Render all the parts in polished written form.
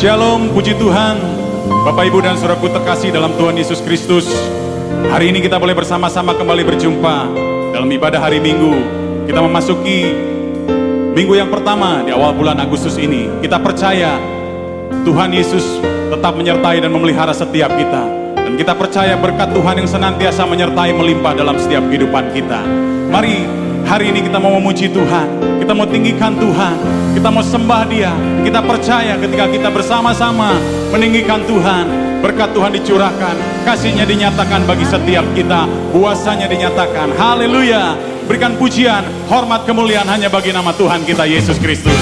Shalom, puji Tuhan. Bapak, Ibu, dan saudaraku terkasih dalam Tuhan Yesus Kristus. Hari ini kita boleh bersama-sama kembali berjumpa dalam ibadah hari Minggu. Kita memasuki minggu yang pertama di awal bulan Agustus ini. Kita percaya Tuhan Yesus tetap menyertai dan memelihara setiap kita. Dan kita percaya berkat Tuhan yang senantiasa menyertai melimpah dalam setiap kehidupan kita. Mari hari ini kita mau memuji Tuhan, kita mau tinggikan Tuhan, kita mau sembah Dia. Kita percaya ketika kita bersama-sama meninggikan Tuhan, berkat Tuhan dicurahkan, kasih-Nya dinyatakan bagi setiap kita, kuasa-Nya dinyatakan. Haleluya. Berikan pujian, hormat, kemuliaan hanya bagi nama Tuhan kita Yesus Kristus.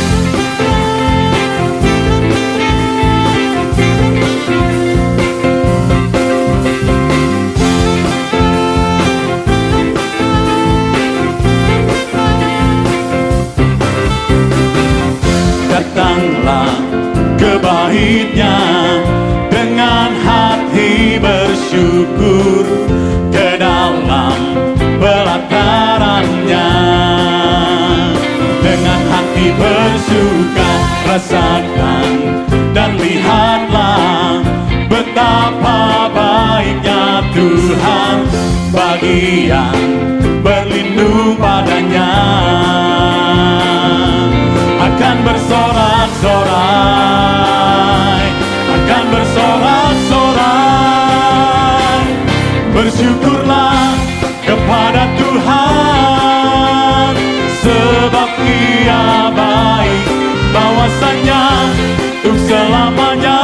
Datanglah ke bait-Nya dengan hati bersyukur, ke dalam pelataran-Nya dengan hati bersuka. Rasakan dan lihatlah betapa baiknya Tuhan bagi yang berlindung padanya. Akan bersorak-sorai, akan bersorak-sorai. Bersyukurlah kepada Tuhan, sebab Ia baik, bahwasanya untuk selamanya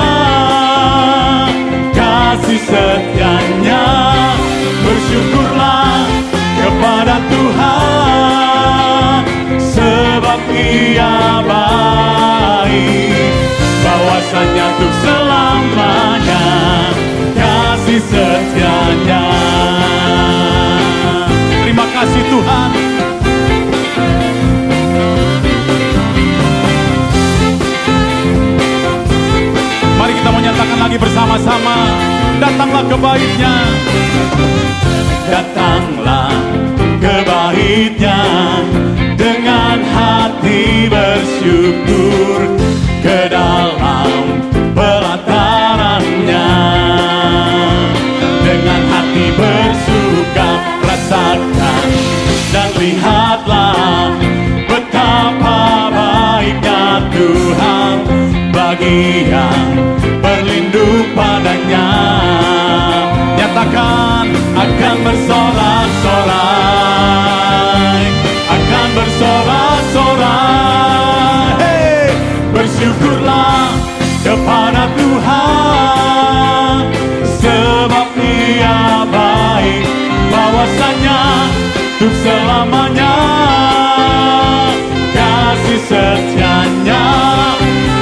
kasih setia-Nya. Bersyukurlah kepada Tuhan, sebab Ia baik, bahwasanya untuk selamanya kasih setia-Nya. Terima kasih Tuhan. Mari kita menyatakan lagi bersama-sama, datanglah ke bait-Nya. Datanglah ke bait-Nya dengan hati bersyukur, ke dalam pelataran-Nya dengan hati bersuka. Rasakan dan lihatlah betapa baiknya Tuhan bagi yang berlindung padanya. Nyatakan akan bersorak-sorai, akan bersorak-sorai. Hey! Bersyukurlah kepada Tuhan, sebab Ia baik, bahwasanya untuk selamanya kasih setia-Nya.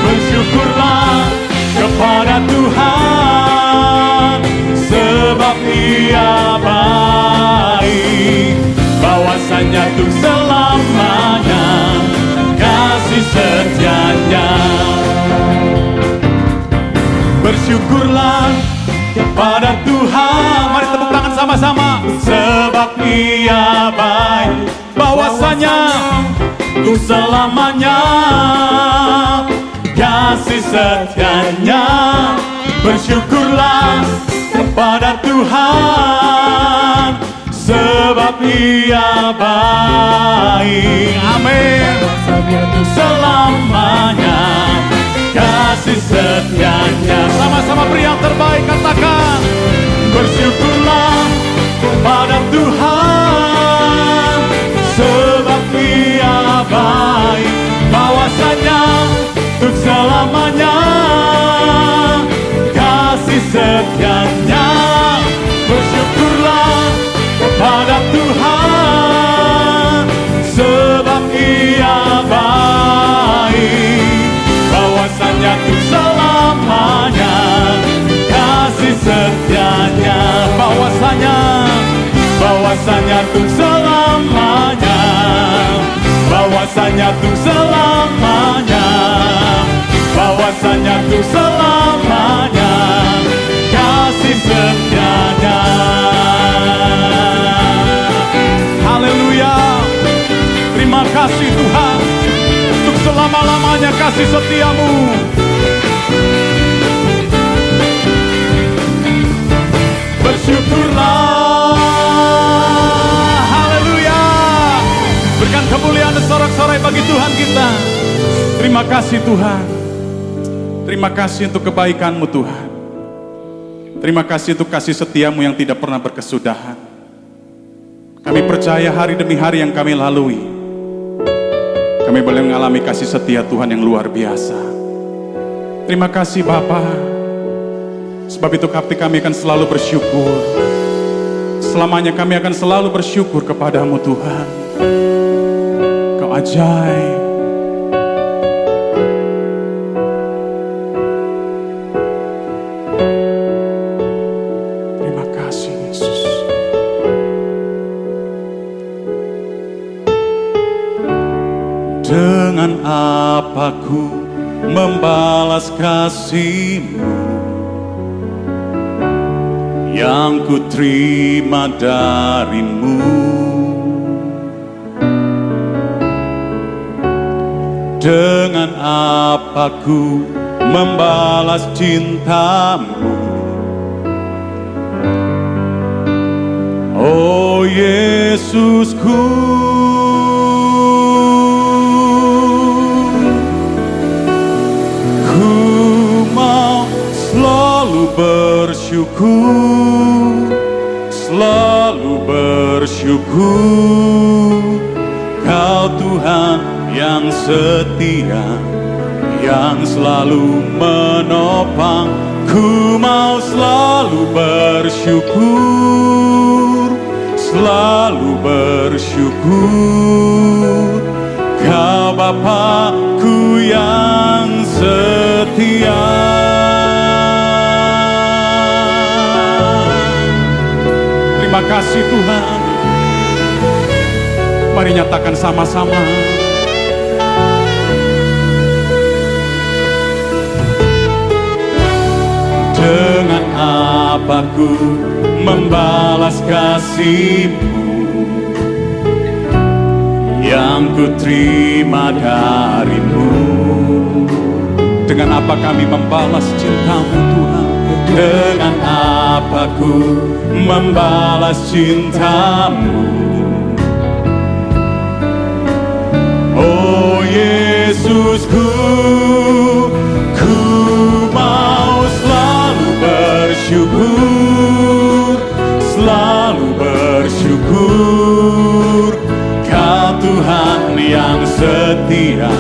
Bersyukurlah kepada Tuhan, sebab Ia baik, bahwasanya untuk selamanya kasih setia-Nya. Bersyukurlah kepada Tuhan. Mari tepuk tangan sama-sama. Sebab Ia baik, bahwasanya untuk selamanya kasih setia-Nya. Bersyukurlah kepada Tuhan, sebab Ia baik. Amin. Selamanya kasih setia-Nya. Sama-sama beri yang terbaik, katakan. Bersyukurlah kepada Tuhan, sebab Ia baik, bahwasanya untuk selamanya kasih setia-Nya. Bersyukurlah kepada Tuhan, sebab Ia baik, bahwasanya untuk selamanya kasih setia-Nya. Bahwasanya untuk selamanya, bahwasanya untuk selamanya, bahwasanya untuk selamanya kasih setia-Nya. Haleluya. Terima kasih Tuhan, untuk selama-lamanya kasih setiamu. sorak-sorai bagi Tuhan kita. Terima kasih Tuhan. Terima kasih untuk kebaikan-Mu Tuhan. Terima kasih untuk kasih setia-Mu yang tidak pernah berkesudahan. Kami percaya hari demi hari yang kami lalui, kami boleh mengalami kasih setia Tuhan yang luar biasa. Terima kasih Bapa. Sebab itu hati kami akan selalu bersyukur. Selamanya kami akan selalu bersyukur kepada-Mu Tuhan. Kau ajaib. Terima kasih Yesus. Dengan apa ku membalas kasih-Mu yang ku terima dari-Mu? Dengan apa ku membalas cinta-Mu? Oh Yesusku, ku mau selalu bersyukur, selalu bersyukur. Kau Tuhan yang setia, yang selalu menopang. Ku mau selalu bersyukur, selalu bersyukur. Kau Bapa-Ku yang setia. Terima kasih Tuhan. Mari nyatakan sama-sama. Dengan apa ku membalas kasih-Mu yang ku terima dari-Mu? Dengan apa kami membalas cinta-Mu Tuhan? Dengan apa ku membalas cinta-Mu? Oh Yesusku, ku mau selalu bersyukur, selalu bersyukur. Kau Tuhan yang setia,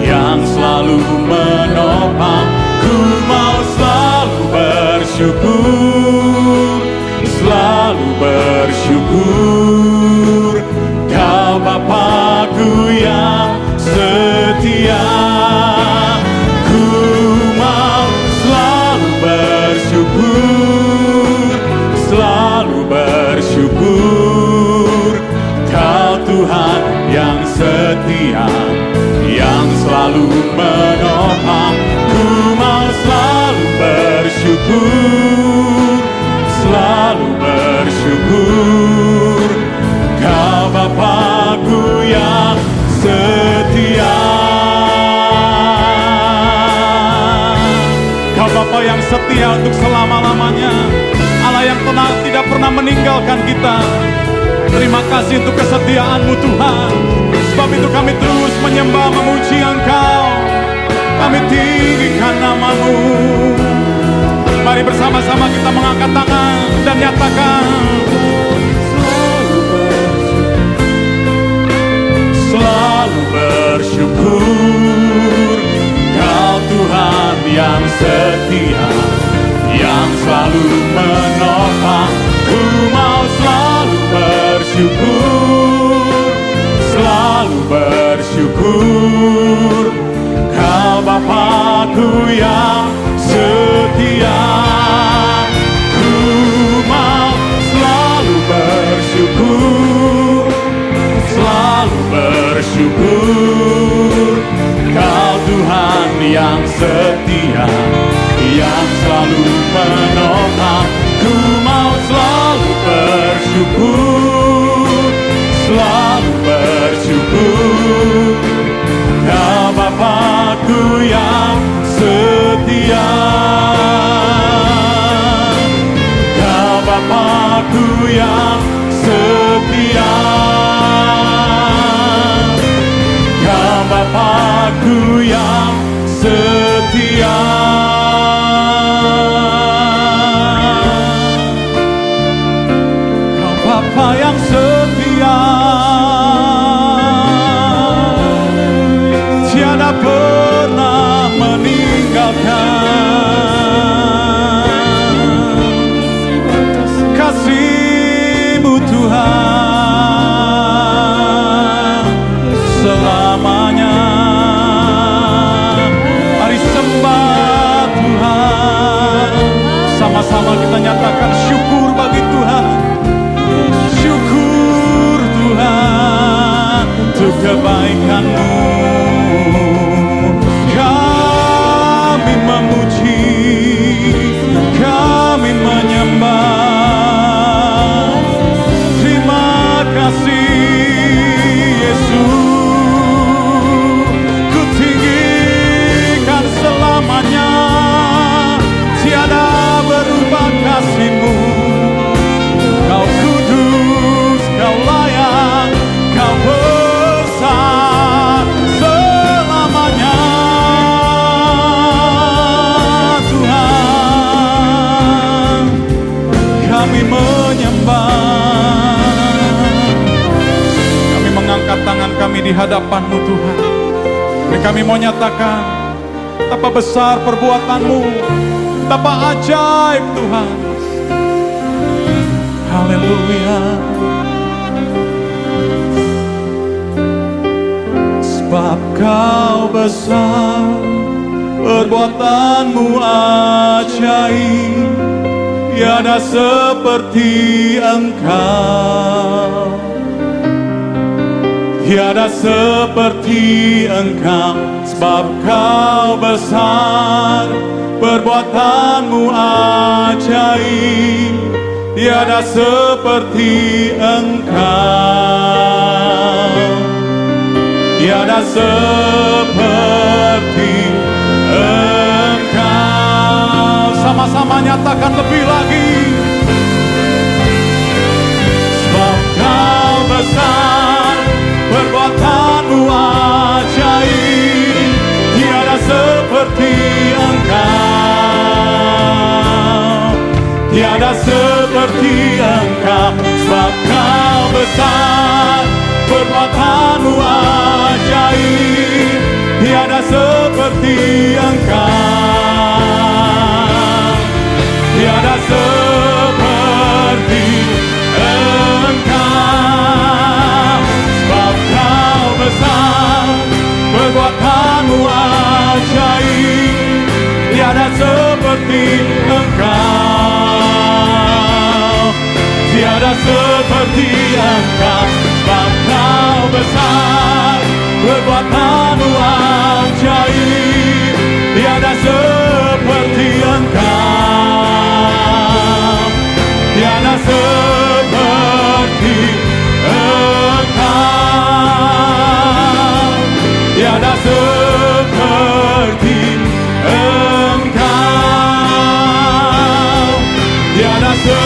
yang selalu menopang. Ku mau selalu bersyukur, selalu bersyukur. Kau Bapa-Ku yang setia. Ku mau selalu bersyukur, selalu bersyukur. Kau Tuhan yang setia, yang selalu menopang. Ku mau selalu bersyukur, selalu bersyukur. Kau Bapa-Ku yang setia. Kau Bapa yang setia untuk selama-lamanya. Allah yang tenang tidak pernah meninggalkan kita. Terima kasih untuk kesetiaan-Mu Tuhan. Sebab itu kami terus menyembah memuji Engkau. Kami tinggikan nama-Mu. Mari bersama-sama kita mengangkat tangan dan nyatakan. Selalu bersyukur. Kau Tuhan yang setia, yang selalu menopang. Ku mau selalu bersyukur, selalu bersyukur. Kau Bapa-Ku yang setia. Ku mau selalu bersyukur, selalu bersyukur. Kau Tuhan yang setia, yang selalu menopang. Ku mau selalu bersyukur, selalu bersyukur. Kau Bapa-Ku yang setia. Kau Bapa-Ku yang setia. kami memuji, kami menyembah. Terima kasih Yesus, ku tinggikan selamanya. Tiada berubah kasih-Mu. Kau kudus, Kau layak, Kau besar selamanya. Tuhan, kami menyembah. Kami mengangkat tangan kami di hadapan-Mu Tuhan. Dan kami mau nyatakan betapa besar perbuatan-Mu, betapa ajaib Tuhan. Haleluya. Sebab Kau besar, perbuatan-Mu ajaib, tiada seperti Engkau. Tiada seperti Engkau, sebab Kau besar, perbuatan-Mu ajaib, tiada seperti Engkau. Tiada seperti Engkau. Sama-sama nyatakan lebih lagi. Sebab Kau besar, perbuatan-Mu ajaib, tiada seperti Engkau. Tiada seperti Engkau, sebab Kau besar, perbuatan-Mu ajaib, tiada seperti Engkau. Tiada seperti Engkau, sebab Kau besar, perbuatan-Mu ajaib, tiada seperti Engkau. Tiada seperti Engkau, sebab Kau besar, perbuatan-Mu ajaib, tiada seperti Engkau. Tiada seperti Engkau. Tiada seperti Engkau. Tiada seperti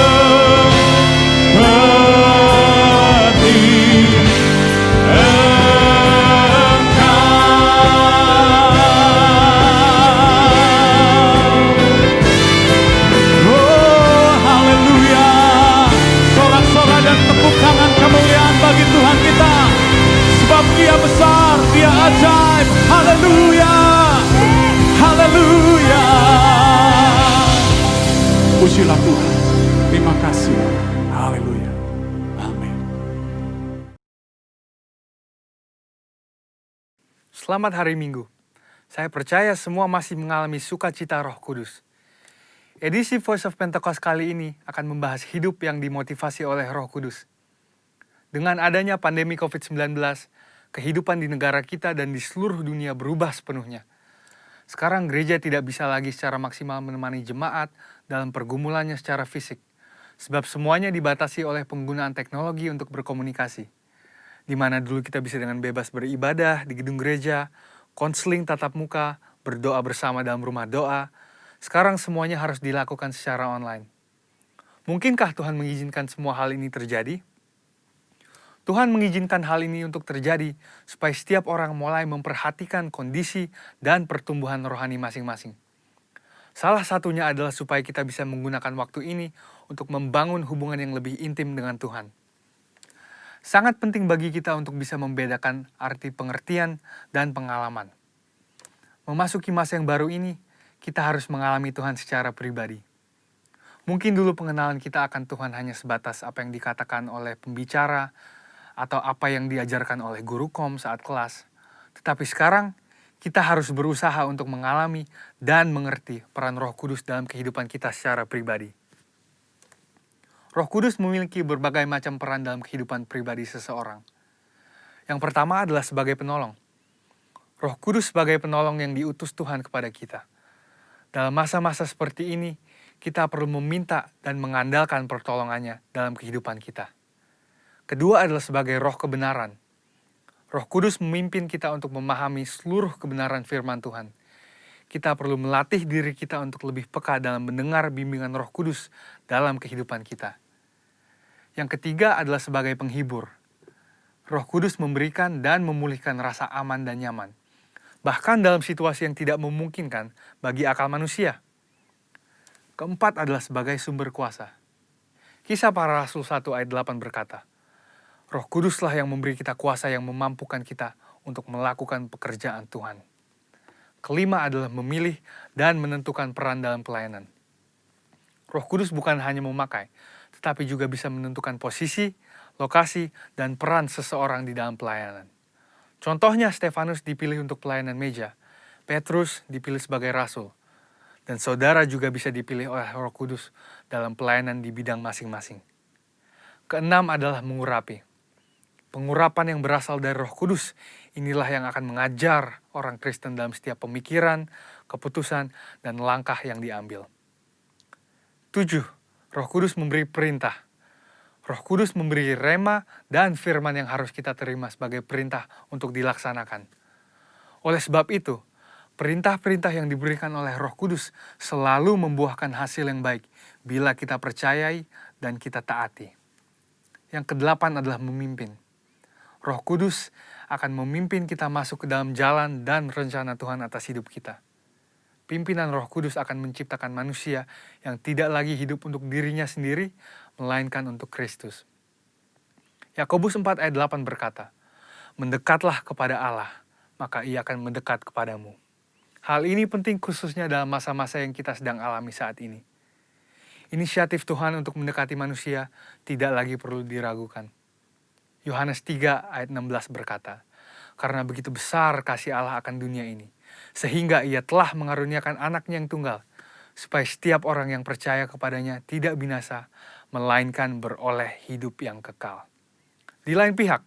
Engkau. Oh, haleluya. Sorak-sorai dan tepuk tangan kemuliaan bagi Tuhan kita. Sebab Dia besar, Dia ajaib. Haleluya. Haleluya. Pujilah Tuhan. Terima kasih. Haleluya. Amin. Selamat hari Minggu. Saya percaya semua masih mengalami sukacita Roh Kudus. Edisi Voice of Pentecost kali ini akan membahas hidup yang dimotivasi oleh Roh Kudus. Dengan adanya pandemi COVID-19, kehidupan di negara kita dan di seluruh dunia berubah sepenuhnya. Sekarang gereja tidak bisa lagi secara maksimal menemani jemaat dalam pergumulannya secara fisik, sebab semuanya dibatasi oleh penggunaan teknologi untuk berkomunikasi. Di mana dulu kita bisa dengan bebas beribadah di gedung gereja, konseling tatap muka, berdoa bersama dalam rumah doa, sekarang semuanya harus dilakukan secara online. Mungkinkah Tuhan mengizinkan semua hal ini terjadi? Tuhan mengizinkan hal ini untuk terjadi supaya setiap orang mulai memperhatikan kondisi dan pertumbuhan rohani masing-masing. Salah satunya adalah supaya kita bisa menggunakan waktu ini untuk membangun hubungan yang lebih intim dengan Tuhan. Sangat penting bagi kita untuk bisa membedakan arti pengertian dan pengalaman. Memasuki masa yang baru ini, kita harus mengalami Tuhan secara pribadi. Mungkin dulu pengenalan kita akan Tuhan hanya sebatas apa yang dikatakan oleh pembicara, atau apa yang diajarkan oleh guru kom saat kelas. Tetapi sekarang, kita harus berusaha untuk mengalami dan mengerti peran Roh Kudus dalam kehidupan kita secara pribadi. Roh Kudus memiliki berbagai macam peran dalam kehidupan pribadi seseorang. Yang pertama adalah sebagai penolong. Roh Kudus sebagai penolong yang diutus Tuhan kepada kita. Dalam masa-masa seperti ini, kita perlu meminta dan mengandalkan pertolongannya dalam kehidupan kita. Kedua adalah sebagai roh kebenaran. Roh Kudus memimpin kita untuk memahami seluruh kebenaran firman Tuhan. Kita perlu melatih diri kita untuk lebih peka dalam mendengar bimbingan Roh Kudus dalam kehidupan kita. Yang ketiga adalah sebagai penghibur. Roh Kudus memberikan dan memulihkan rasa aman dan nyaman, bahkan dalam situasi yang tidak memungkinkan bagi akal manusia. Keempat adalah sebagai sumber kuasa. Kisah Para Rasul 1 ayat 8 berkata, Roh Kuduslah yang memberi kita kuasa yang memampukan kita untuk melakukan pekerjaan Tuhan. Kelima adalah memilih dan menentukan peran dalam pelayanan. Roh Kudus bukan hanya memakai, tetapi juga bisa menentukan posisi, lokasi, dan peran seseorang di dalam pelayanan. Contohnya Stefanus dipilih untuk pelayanan meja, Petrus dipilih sebagai rasul, dan saudara juga bisa dipilih oleh Roh Kudus dalam pelayanan di bidang masing-masing. Keenam adalah mengurapi. Pengurapan yang berasal dari Roh Kudus inilah yang akan mengajar orang Kristen dalam setiap pemikiran, keputusan, dan langkah yang diambil. 7. Roh Kudus memberi perintah. Roh Kudus memberi rema dan firman yang harus kita terima sebagai perintah untuk dilaksanakan. Oleh sebab itu, perintah-perintah yang diberikan oleh Roh Kudus selalu membuahkan hasil yang baik bila kita percayai dan kita taati. Yang kedelapan adalah memimpin. Roh Kudus akan memimpin kita masuk ke dalam jalan dan rencana Tuhan atas hidup kita. Pimpinan Roh Kudus akan menciptakan manusia yang tidak lagi hidup untuk dirinya sendiri, melainkan untuk Kristus. Yakobus 4 ayat 8 berkata, "Mendekatlah kepada Allah, maka Ia akan mendekat kepadamu." Hal ini penting khususnya dalam masa-masa yang kita sedang alami saat ini. Inisiatif Tuhan untuk mendekati manusia tidak lagi perlu diragukan. Yohanes 3 ayat 16 berkata, "Karena begitu besar kasih Allah akan dunia ini, sehingga Ia telah mengaruniakan anaknya yang tunggal, supaya setiap orang yang percaya kepadanya tidak binasa, melainkan beroleh hidup yang kekal." Di lain pihak,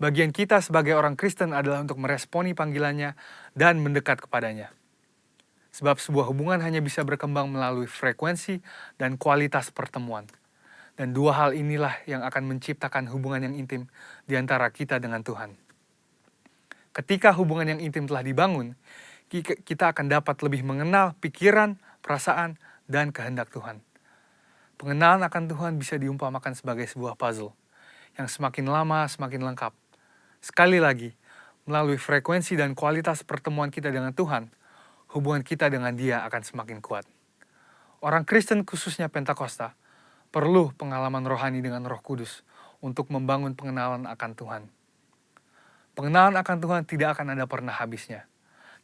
bagian kita sebagai orang Kristen adalah untuk meresponi panggilannya dan mendekat kepadanya. Sebab sebuah hubungan hanya bisa berkembang melalui frekuensi dan kualitas pertemuan. Dan dua hal inilah yang akan menciptakan hubungan yang intim di antara kita dengan Tuhan. Ketika hubungan yang intim telah dibangun, kita akan dapat lebih mengenal pikiran, perasaan, dan kehendak Tuhan. Pengenalan akan Tuhan bisa diumpamakan sebagai sebuah puzzle yang semakin lama semakin lengkap. Sekali lagi, melalui frekuensi dan kualitas pertemuan kita dengan Tuhan, hubungan kita dengan Dia akan semakin kuat. Orang Kristen khususnya Pentakosta perlu pengalaman rohani dengan Roh Kudus untuk membangun pengenalan akan Tuhan. Pengenalan akan Tuhan tidak akan ada pernah habisnya.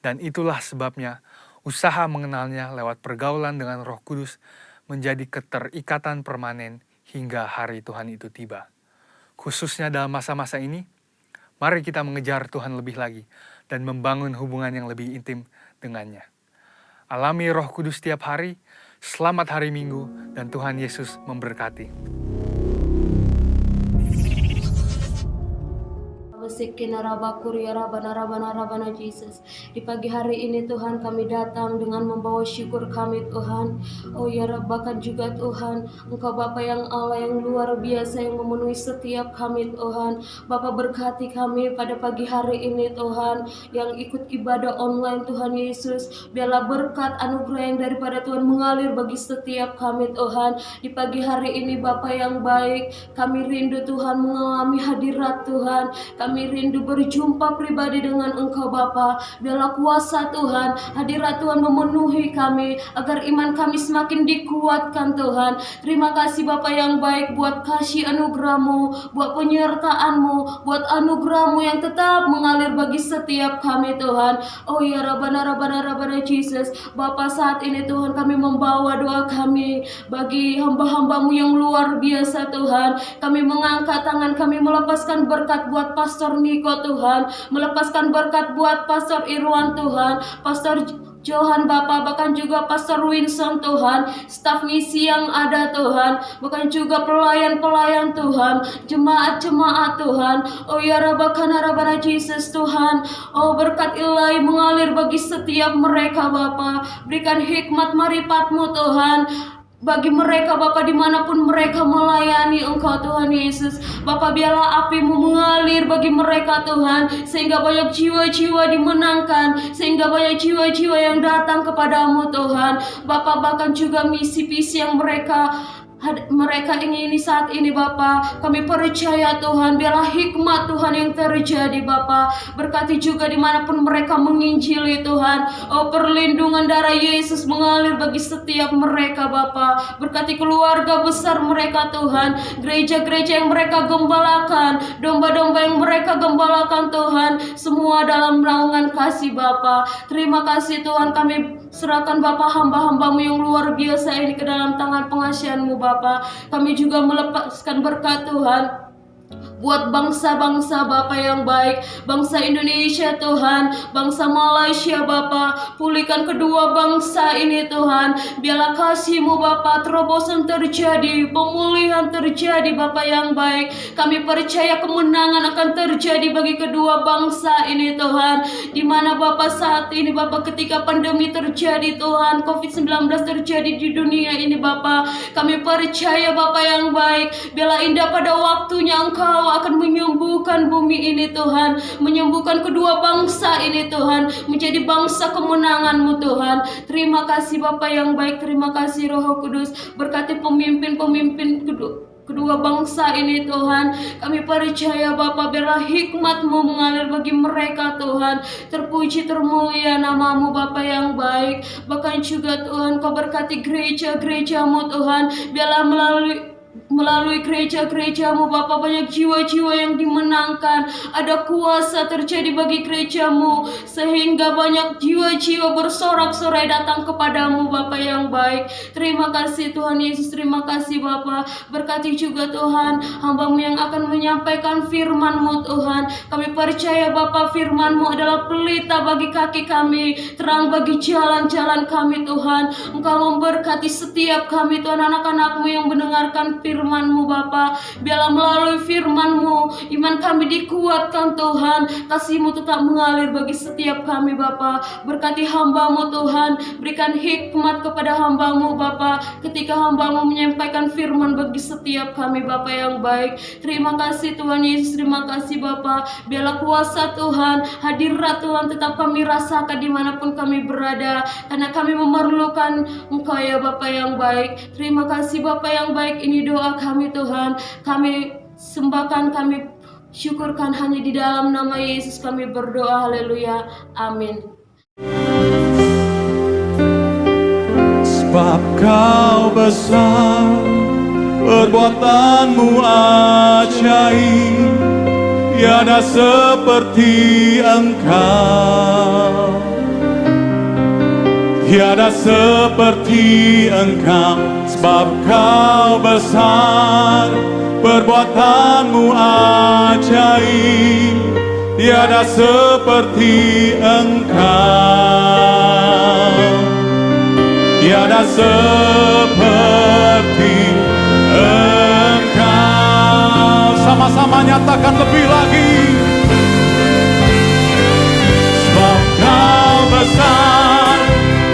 Dan itulah sebabnya usaha mengenalnya lewat pergaulan dengan Roh Kudus menjadi keterikatan permanen hingga hari Tuhan itu tiba. Khususnya dalam masa-masa ini, mari kita mengejar Tuhan lebih lagi dan membangun hubungan yang lebih intim dengannya. Alami Roh Kudus setiap hari. Selamat hari Minggu dan Tuhan Yesus memberkati. Jesus. Di pagi hari ini Tuhan kami datang dengan membawa syukur kami Tuhan. Oh ya Rab, bahkan juga Tuhan Engkau Bapa yang Allah yang luar biasa yang memenuhi setiap kami Tuhan. Bapa berkati kami pada pagi hari ini Tuhan, yang ikut ibadah online Tuhan Yesus. Biarlah berkat anugerah yang daripada Tuhan mengalir bagi setiap kami Tuhan. Di pagi hari ini Bapa yang baik, kami rindu Tuhan mengalami hadirat Tuhan. Kami rindu berjumpa pribadi dengan Engkau Bapa. Biarlah kuasa Tuhan, hadirat Tuhan memenuhi kami, agar iman kami semakin dikuatkan Tuhan. Terima kasih Bapa yang baik buat kasih anugerah-Mu, buat penyertaan-Mu, buat anugerah-Mu yang tetap mengalir bagi setiap kami Tuhan. Oh ya Rabbana Jesus. Bapa, saat ini Tuhan kami membawa doa kami bagi hamba-hamba-Mu yang luar biasa Tuhan. Kami mengangkat tangan, kami melepaskan berkat buat Pastor Niko Tuhan, melepaskan berkat buat Pastor Irwan Tuhan, Pastor Johan Bapak, bahkan juga Pastor Winston Tuhan, staf misi yang ada Tuhan, bahkan juga pelayan-pelayan Tuhan, jemaat-jemaat Tuhan. Oh ya Rabbana Rabbana Jesus Tuhan, oh berkat ilahi mengalir bagi setiap mereka Bapa. Berikan hikmat maripatmu Tuhan bagi mereka Bapa, dimanapun mereka melayani Engkau Tuhan Yesus. Bapa, biarlah api-Mu mengalir bagi mereka Tuhan, sehingga banyak jiwa-jiwa dimenangkan, sehingga banyak jiwa-jiwa yang datang kepadamu Tuhan. Bapa, bahkan juga misi-misi yang mereka ingini saat ini Bapa, kami percaya Tuhan, biarlah hikmat Tuhan yang terjadi Bapa. Berkati juga dimanapun mereka menginjili Tuhan. Oh, perlindungan darah Yesus mengalir bagi setiap mereka Bapa. Berkati keluarga besar mereka Tuhan, gereja-gereja yang mereka gembalakan, domba-domba yang mereka gembalakan Tuhan, semua dalam naungan kasih Bapa. Terima kasih Tuhan, kami serahkan Bapa hamba-hamba-Mu yang luar biasa ini ke dalam tangan pengasihan-Mu Bapa. Kami juga melepaskan berkat Tuhan buat bangsa-bangsa Bapa yang baik, bangsa Indonesia Tuhan, bangsa Malaysia Bapa. Pulihkan kedua bangsa ini Tuhan, biarlah kasih-Mu Bapa, terobosan terjadi, pemulihan terjadi Bapa yang baik. Kami percaya kemenangan akan terjadi bagi kedua bangsa ini Tuhan. Di mana Bapa saat ini Bapa, ketika pandemi terjadi Tuhan, COVID-19 terjadi di dunia ini Bapa, kami percaya Bapa yang baik, biarlah indah pada waktunya Engkau akan menyembuhkan bumi ini Tuhan, menyembuhkan kedua bangsa ini Tuhan, menjadi bangsa kemenangan-Mu Tuhan. Terima kasih Bapa yang baik, terima kasih Roh Kudus. Berkati pemimpin-pemimpin kedua bangsa ini Tuhan. Kami percaya Bapa, biarlah hikmat-Mu mengalir bagi mereka Tuhan. Terpuji termulia nama-Mu Bapa yang baik. Bahkan juga Tuhan, Kau berkati gereja-gereja-Mu Tuhan, biarlah melalui gereja-gereja-Mu Bapa, banyak jiwa-jiwa yang dimenangkan. Ada kuasa terjadi bagi gereja-Mu, sehingga banyak jiwa-jiwa bersorak-sorai datang kepadamu Bapa yang baik. Terima kasih Tuhan Yesus, terima kasih Bapa. Berkati juga Tuhan hamba-Mu yang akan menyampaikan firman-Mu Tuhan. Kami percaya Bapa, firman-Mu adalah pelita bagi kaki kami, terang bagi jalan-jalan kami Tuhan. Engkau memberkati setiap kami Tuhan, anak-anak-Mu yang mendengarkan firman-Mu Bapa. Biarlah melalui firman-Mu iman kami dikuatkan Tuhan, kasih-Mu tetap mengalir bagi setiap kami Bapa. Berkati hamba-Mu Tuhan, berikan hikmat kepada hamba-Mu Bapa, ketika hamba-Mu menyampaikan firman bagi setiap kami Bapa yang baik. Terima kasih Tuhan Yesus, terima kasih Bapa. Biarlah kuasa Tuhan, hadirat Tuhan tetap kami rasakan dimanapun kami berada, karena kami memerlukan Engkau ya Bapa yang baik. Terima kasih Bapa yang baik, ini doa kami Tuhan. Kami sembahkan, kami syukurkan hanya di dalam nama Yesus kami berdoa. Haleluya. Amin. Sebab Kau besar, perbuatan-Mu ajaib, tiada seperti Engkau. Tiada seperti Engkau, sebab Kau besar, perbuatan-Mu ajaib, tiada seperti Engkau. Tiada seperti Engkau. Sama-sama nyatakan lebih lagi. Sebab Kau besar,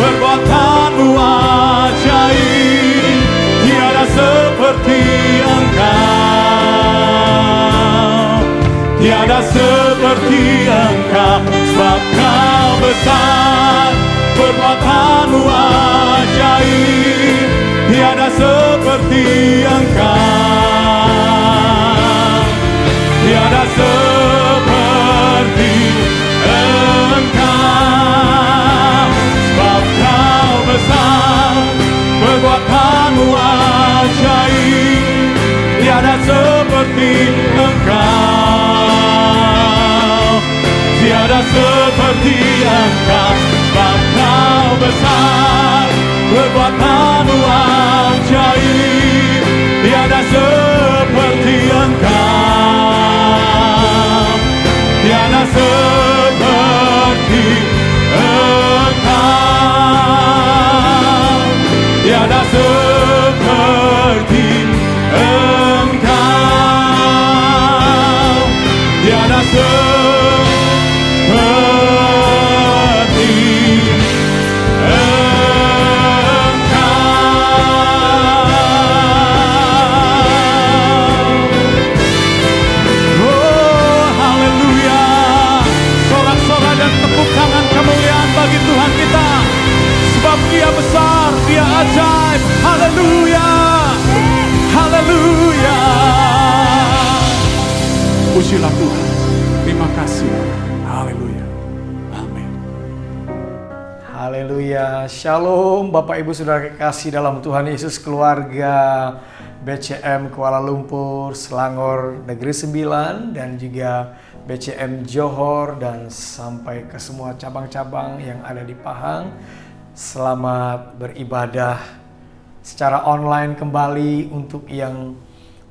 perbuatan-Mu ajaib, tiada seperti Engkau. Tiada seperti Engkau, sebab Kau besar, perbuatan-Mu ajaib, tiada seperti Engkau. Tiada seperti Engkau, sebab Kau besar, perbuatan-Mu ajaib, tiada seperti Engkau. Tiada seperti Engkau, sebab Kau besar, perbuatan-Mu ajaib, tiada seperti Engkau. Tiada seperti Engkau. sebab Dia besar, Dia ajaib. Haleluya, haleluya. Pujilah Tuhan. Terima kasih. Haleluya. Amin. Haleluya. Shalom Bapak Ibu Saudara kekasih dalam Tuhan Yesus, keluarga BCM Kuala Lumpur, Selangor Negeri 9, dan juga BCM Johor, dan sampai ke semua cabang-cabang yang ada di Pahang. Selamat beribadah secara online kembali untuk yang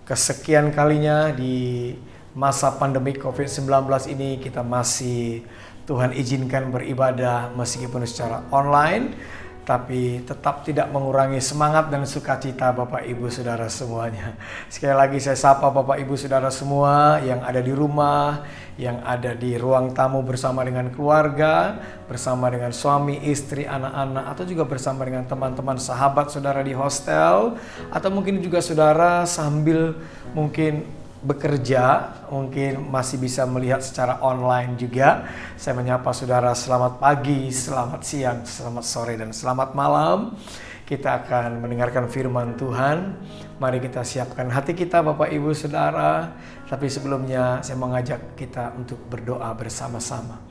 kesekian kalinya di masa pandemi COVID-19 ini. Kita masih Tuhan izinkan beribadah meskipun secara online, tapi tetap tidak mengurangi semangat dan sukacita Bapak Ibu Saudara semuanya. Sekali lagi saya sapa Bapak Ibu Saudara semua yang ada di rumah, yang ada di ruang tamu bersama dengan keluarga, bersama dengan suami, istri, anak-anak, atau juga bersama dengan teman-teman sahabat saudara di hostel, atau mungkin juga saudara sambil mungkin bekerja, mungkin masih bisa melihat secara online juga. Saya menyapa saudara, selamat pagi, selamat siang, selamat sore, dan selamat malam. Kita akan mendengarkan firman Tuhan. Mari kita siapkan hati kita Bapak Ibu Saudara. Tapi sebelumnya saya mengajak kita untuk berdoa bersama-sama.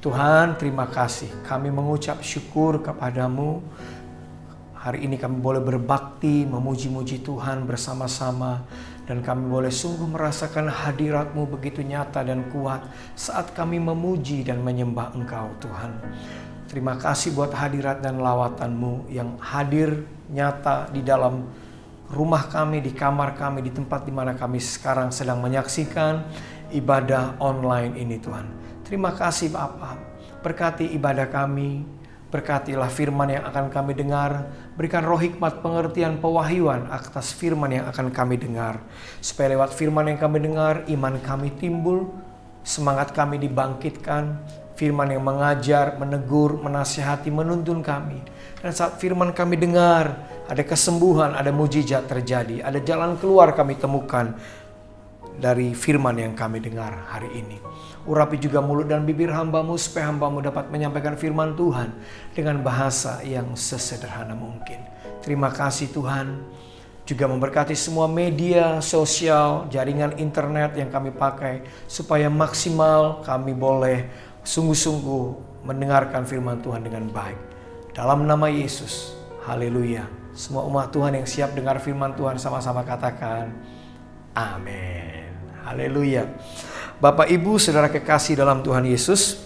Tuhan, terima kasih. Kami mengucap syukur kepadamu. Hari ini kami boleh berbakti, memuji-muji Tuhan bersama-sama. Dan kami boleh sungguh merasakan hadirat-Mu begitu nyata dan kuat saat kami memuji dan menyembah Engkau Tuhan. Terima kasih buat hadirat dan lawatan-Mu yang hadir nyata di dalam rumah kami, di kamar kami, di tempat di mana kami sekarang sedang menyaksikan ibadah online ini Tuhan. Terima kasih Bapa, berkati ibadah kami. Berkatilah firman yang akan kami dengar. Berikan roh hikmat, pengertian, pewahyuan atas firman yang akan kami dengar. Supaya lewat firman yang kami dengar, iman kami timbul, semangat kami dibangkitkan. Firman yang mengajar, menegur, menasihati, menuntun kami. Dan saat firman kami dengar, ada kesembuhan, ada mujizat terjadi. Ada jalan keluar kami temukan dari firman yang kami dengar hari ini. Urapi juga mulut dan bibir hamba-Mu supaya hamba-Mu dapat menyampaikan firman Tuhan dengan bahasa yang sesederhana mungkin. Terima kasih Tuhan. Juga memberkati semua media sosial, jaringan internet yang kami pakai supaya maksimal kami boleh sungguh-sungguh mendengarkan firman Tuhan dengan baik. Dalam nama Yesus, haleluya. Semua umat Tuhan yang siap dengar firman Tuhan sama-sama katakan amin. Haleluya. Bapak Ibu Saudara kekasih dalam Tuhan Yesus,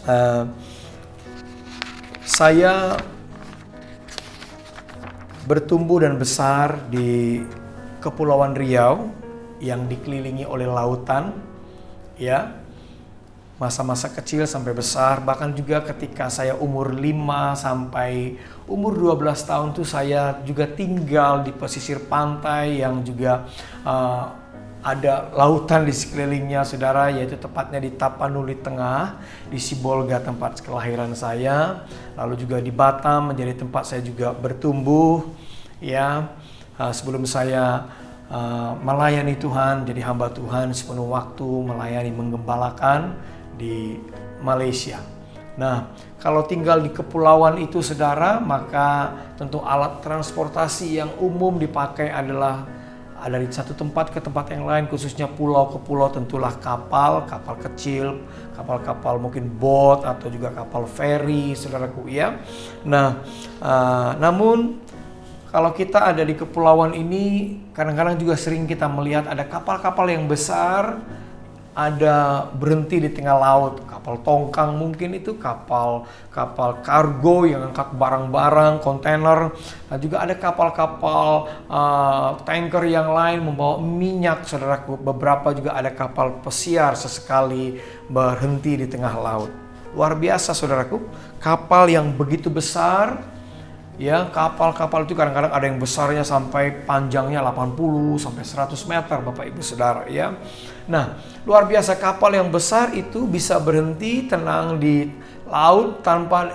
saya bertumbuh dan besar di Kepulauan Riau yang dikelilingi oleh lautan, ya. Masa-masa kecil sampai besar, bahkan juga ketika saya umur 5 sampai umur 12 tahun tuh saya juga tinggal di pesisir pantai yang juga ada lautan di sekelilingnya saudara, yaitu tepatnya di Tapanuli Tengah, di Sibolga tempat kelahiran saya. Lalu juga di Batam menjadi tempat saya juga bertumbuh, ya. Sebelum saya melayani Tuhan, jadi hamba Tuhan sepenuh waktu, melayani menggembalakan di Malaysia. Nah, kalau tinggal di kepulauan itu saudara, maka tentu alat transportasi yang umum dipakai adalah dari satu tempat ke tempat yang lain, khususnya pulau ke pulau, tentulah kapal kecil, kapal mungkin boat atau juga kapal feri, saudaraku ya. Nah, namun kalau kita ada di kepulauan ini, kadang-kadang juga sering kita melihat ada kapal-kapal yang besar, ada berhenti di tengah laut, kapal tongkang mungkin itu, kapal kargo yang angkat barang-barang, kontainer. Nah, juga ada kapal-kapal tanker yang lain membawa minyak, saudaraku. Beberapa juga ada kapal pesiar sesekali berhenti di tengah laut. Luar biasa, saudaraku. Kapal yang begitu besar. Ya, kapal-kapal itu kadang-kadang ada yang besarnya sampai panjangnya 80 sampai 100 meter Bapak Ibu Saudara ya. Nah, luar biasa, kapal yang besar itu bisa berhenti tenang di laut tanpa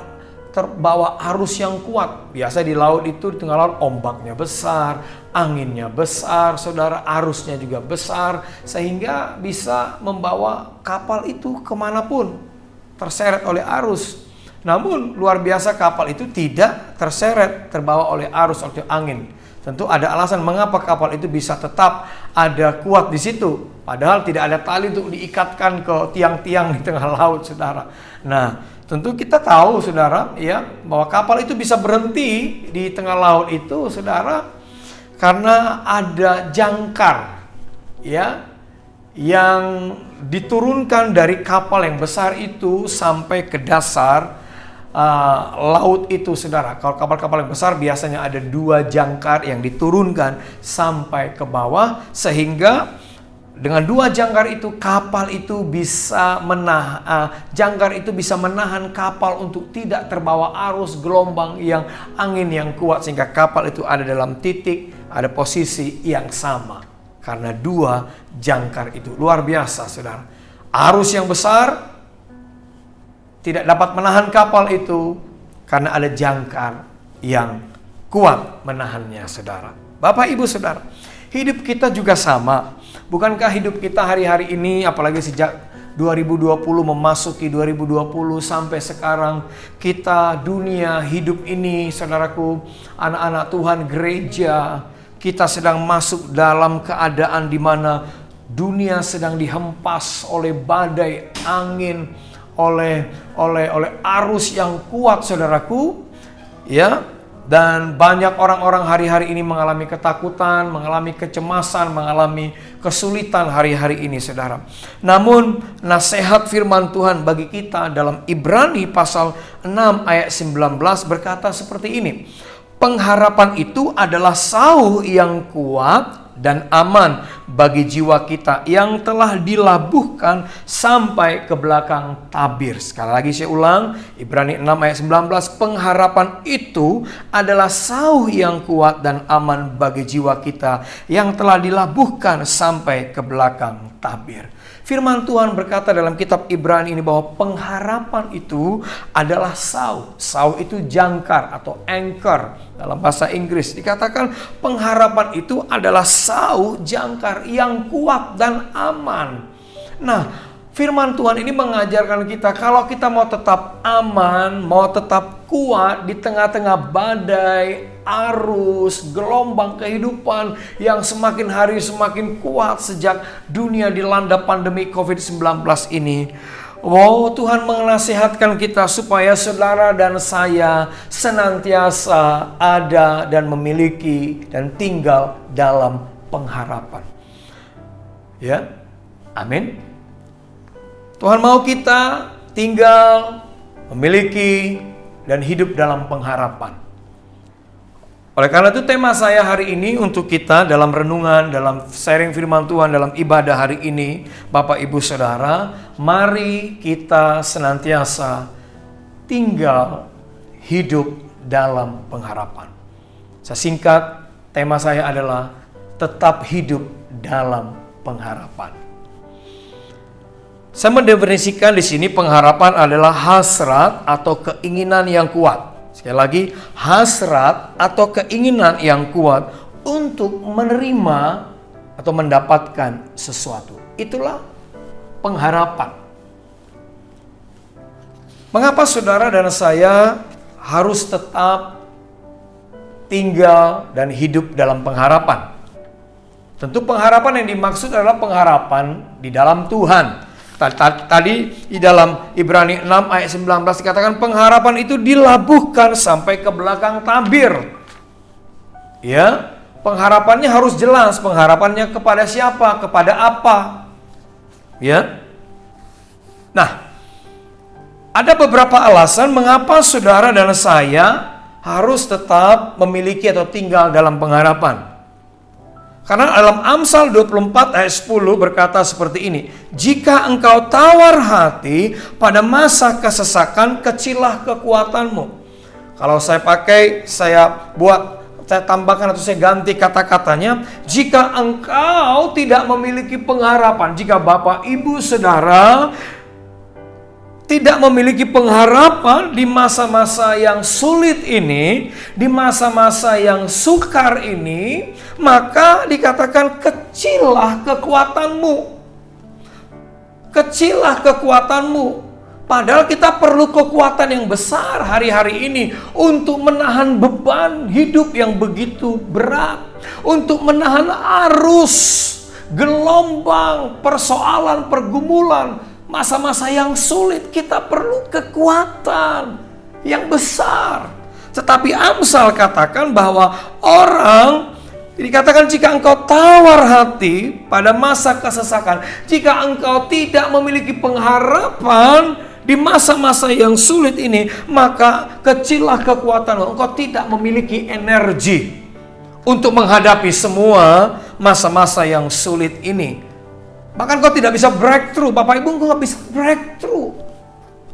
terbawa arus yang kuat. Biasa di laut itu, di tengah laut ombaknya besar, anginnya besar, saudara, arusnya juga besar, sehingga bisa membawa kapal itu kemanapun, terseret oleh arus. Namun luar biasa kapal itu tidak terseret, terbawa oleh arus atau angin. Tentu ada alasan mengapa kapal itu bisa tetap ada kuat di situ. Padahal tidak ada tali untuk diikatkan ke tiang-tiang di tengah laut, saudara. Nah, tentu kita tahu, saudara, ya, bahwa kapal itu bisa berhenti di tengah laut itu, saudara, karena ada jangkar, ya, yang diturunkan dari kapal yang besar itu sampai ke dasar laut itu, saudara. Kalau kapal-kapal yang besar biasanya ada 2 jangkar yang diturunkan sampai ke bawah, sehingga dengan 2 jangkar itu kapal itu bisa jangkar itu bisa menahan kapal untuk tidak terbawa arus gelombang yang angin yang kuat, sehingga kapal itu ada dalam titik, ada posisi yang sama karena 2 jangkar itu. Luar biasa, saudara. Arus yang besar tidak dapat menahan kapal itu karena ada jangkar yang kuat menahannya, saudara. Bapak, Ibu, saudara, hidup kita juga sama. Bukankah hidup kita hari-hari ini, apalagi sejak 2020 memasuki 2020 sampai sekarang, kita dunia hidup ini, saudaraku, anak-anak Tuhan, gereja, kita sedang masuk dalam keadaan di mana dunia sedang dihempas oleh badai angin, oleh arus yang kuat, saudaraku, ya. Dan banyak orang-orang hari-hari ini mengalami ketakutan, mengalami kecemasan, mengalami kesulitan hari-hari ini, saudara. Namun nasihat firman Tuhan bagi kita dalam Ibrani pasal 6 ayat 19 berkata seperti ini. Pengharapan itu adalah sauh yang kuat dan aman bagi jiwa kita yang telah dilabuhkan sampai ke belakang tabir. Sekali lagi saya ulang, Ibrani 6 ayat 19, pengharapan itu adalah sauh yang kuat dan aman bagi jiwa kita yang telah dilabuhkan sampai ke belakang tabir. Firman Tuhan berkata dalam kitab Ibrani ini bahwa pengharapan itu adalah sauh. Sauh itu jangkar atau anchor dalam bahasa Inggris. Dikatakan pengharapan itu adalah sauh jangkar yang kuat dan aman. Nah, firman Tuhan ini mengajarkan kita kalau kita mau tetap aman, mau tetap kuat di tengah-tengah badai, arus, gelombang kehidupan yang semakin hari semakin kuat sejak dunia dilanda pandemi COVID-19 ini. Oh, Tuhan menasihatkan kita supaya saudara dan saya senantiasa ada dan memiliki dan tinggal dalam pengharapan. Ya, amin. Tuhan mau kita tinggal, memiliki, dan hidup dalam pengharapan. Oleh karena itu tema saya hari ini untuk kita dalam renungan, dalam sharing firman Tuhan, dalam ibadah hari ini, Bapak, Ibu, Saudara, mari kita senantiasa tinggal hidup dalam pengharapan. Saya singkat, tema saya adalah tetap hidup dalam pengharapan. Saya mendefinisikan di sini pengharapan adalah hasrat atau keinginan yang kuat. Sekali lagi, hasrat atau keinginan yang kuat untuk menerima atau mendapatkan sesuatu. Itulah pengharapan. Mengapa saudara dan saya harus tetap tinggal dan hidup dalam pengharapan? Tentu pengharapan yang dimaksud adalah pengharapan di dalam Tuhan. Tadi di dalam Ibrani 6 ayat 19 dikatakan pengharapan itu dilabuhkan sampai ke belakang tabir. Ya, pengharapannya harus jelas. Pengharapannya kepada siapa? Kepada apa? Ya. Nah, ada beberapa alasan mengapa saudara dan saya harus tetap memiliki atau tinggal dalam pengharapan. Karena dalam Amsal 24 ayat 10 berkata seperti ini. Jika engkau tawar hati pada masa kesesakan, kecillah kekuatanmu. Kalau saya tambahkan atau saya ganti kata-katanya. Jika engkau tidak memiliki pengharapan, jika Bapak, Ibu, Saudara tidak memiliki pengharapan di masa-masa yang sulit ini, di masa-masa yang sukar ini, maka dikatakan kecillah kekuatanmu. Kecillah kekuatanmu. Padahal kita perlu kekuatan yang besar hari-hari ini untuk menahan beban hidup yang begitu berat, untuk menahan arus, gelombang, persoalan, pergumulan, masa-masa yang sulit. Kita perlu kekuatan yang besar. Tetapi Amsal katakan bahwa orang dikatakan jika engkau tawar hati pada masa kesesakan, jika engkau tidak memiliki pengharapan di masa-masa yang sulit ini, maka kecillah kekuatanmu. Engkau tidak memiliki energi untuk menghadapi semua masa-masa yang sulit ini. Bahkan kau tidak bisa breakthrough. Bapak Ibu, engkau nggak bisa breakthrough.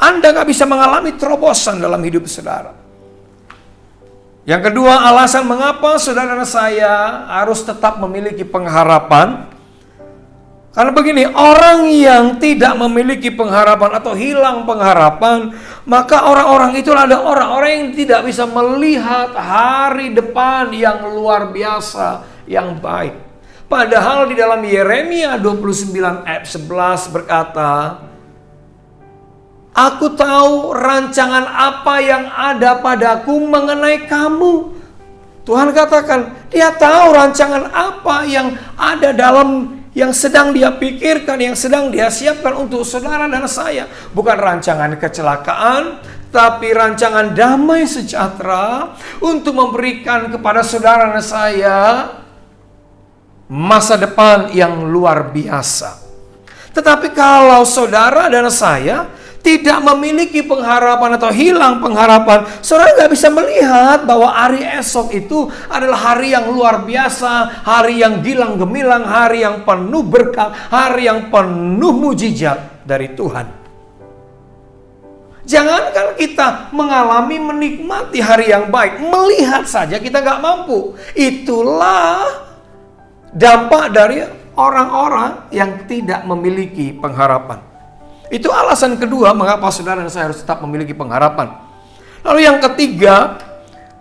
Anda nggak bisa mengalami terobosan dalam hidup saudara. Yang kedua, alasan mengapa saudara dan saya harus tetap memiliki pengharapan. Karena begini, orang yang tidak memiliki pengharapan atau hilang pengharapan, maka orang-orang itulah ada orang-orang yang tidak bisa melihat hari depan yang luar biasa, yang baik. Padahal di dalam Yeremia 29 ayat 11 berkata, Aku tahu rancangan apa yang ada padaku mengenai kamu. Tuhan katakan, dia tahu rancangan apa yang ada dalam, yang sedang dia pikirkan, yang sedang dia siapkan untuk saudara dan saya. Bukan rancangan kecelakaan, tapi rancangan damai sejahtera untuk memberikan kepada saudara dan saya masa depan yang luar biasa. Tetapi kalau saudara dan saya tidak memiliki pengharapan atau hilang pengharapan, saudara nggak bisa melihat bahwa hari esok itu adalah hari yang luar biasa, hari yang gilang gemilang, hari yang penuh berkat, hari yang penuh mujizat dari Tuhan. Jangankan kita mengalami menikmati hari yang baik, melihat saja kita nggak mampu. Itulah dampak dari orang-orang yang tidak memiliki pengharapan. Itu alasan kedua mengapa saudara dan saya harus tetap memiliki pengharapan. Lalu yang ketiga,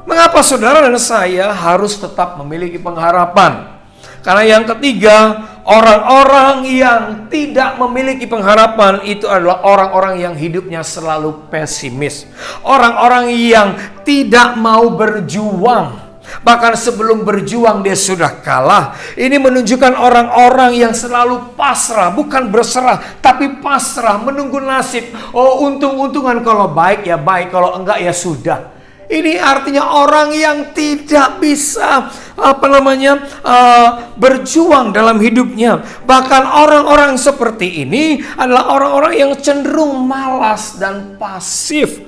mengapa saudara dan saya harus tetap memiliki pengharapan? Karena yang ketiga, orang-orang yang tidak memiliki pengharapan itu adalah orang-orang yang hidupnya selalu pesimis. Orang-orang yang tidak mau berjuang. Bahkan sebelum berjuang dia sudah kalah. Ini menunjukkan orang-orang yang selalu pasrah, bukan berserah, tapi pasrah, menunggu nasib. Oh, untung-untungan, kalau baik ya baik, kalau enggak ya sudah. Ini artinya orang yang tidak bisa berjuang dalam hidupnya. Bahkan orang-orang seperti ini adalah orang-orang yang cenderung malas dan pasif.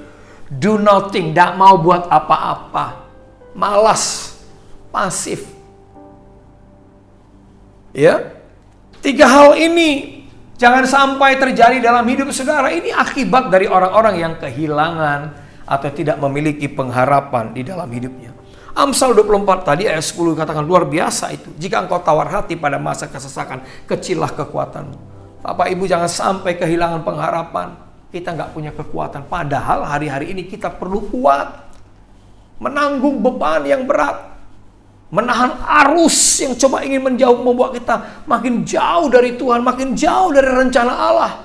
Do nothing, tidak mau buat apa-apa. Malas, pasif. Ya, 3 hal ini jangan sampai terjadi dalam hidup saudara. Ini akibat dari orang-orang yang kehilangan atau tidak memiliki pengharapan di dalam hidupnya. Amsal 24 tadi ayat 10 katakan luar biasa itu. Jika engkau tawar hati pada masa kesesakan, kecillah kekuatanmu. Bapak Ibu, jangan sampai kehilangan pengharapan. Kita nggak punya kekuatan. Padahal hari-hari ini kita perlu kuat. Menanggung beban yang berat, menahan arus yang coba ingin menjauh, membuat kita makin jauh dari Tuhan, makin jauh dari rencana Allah.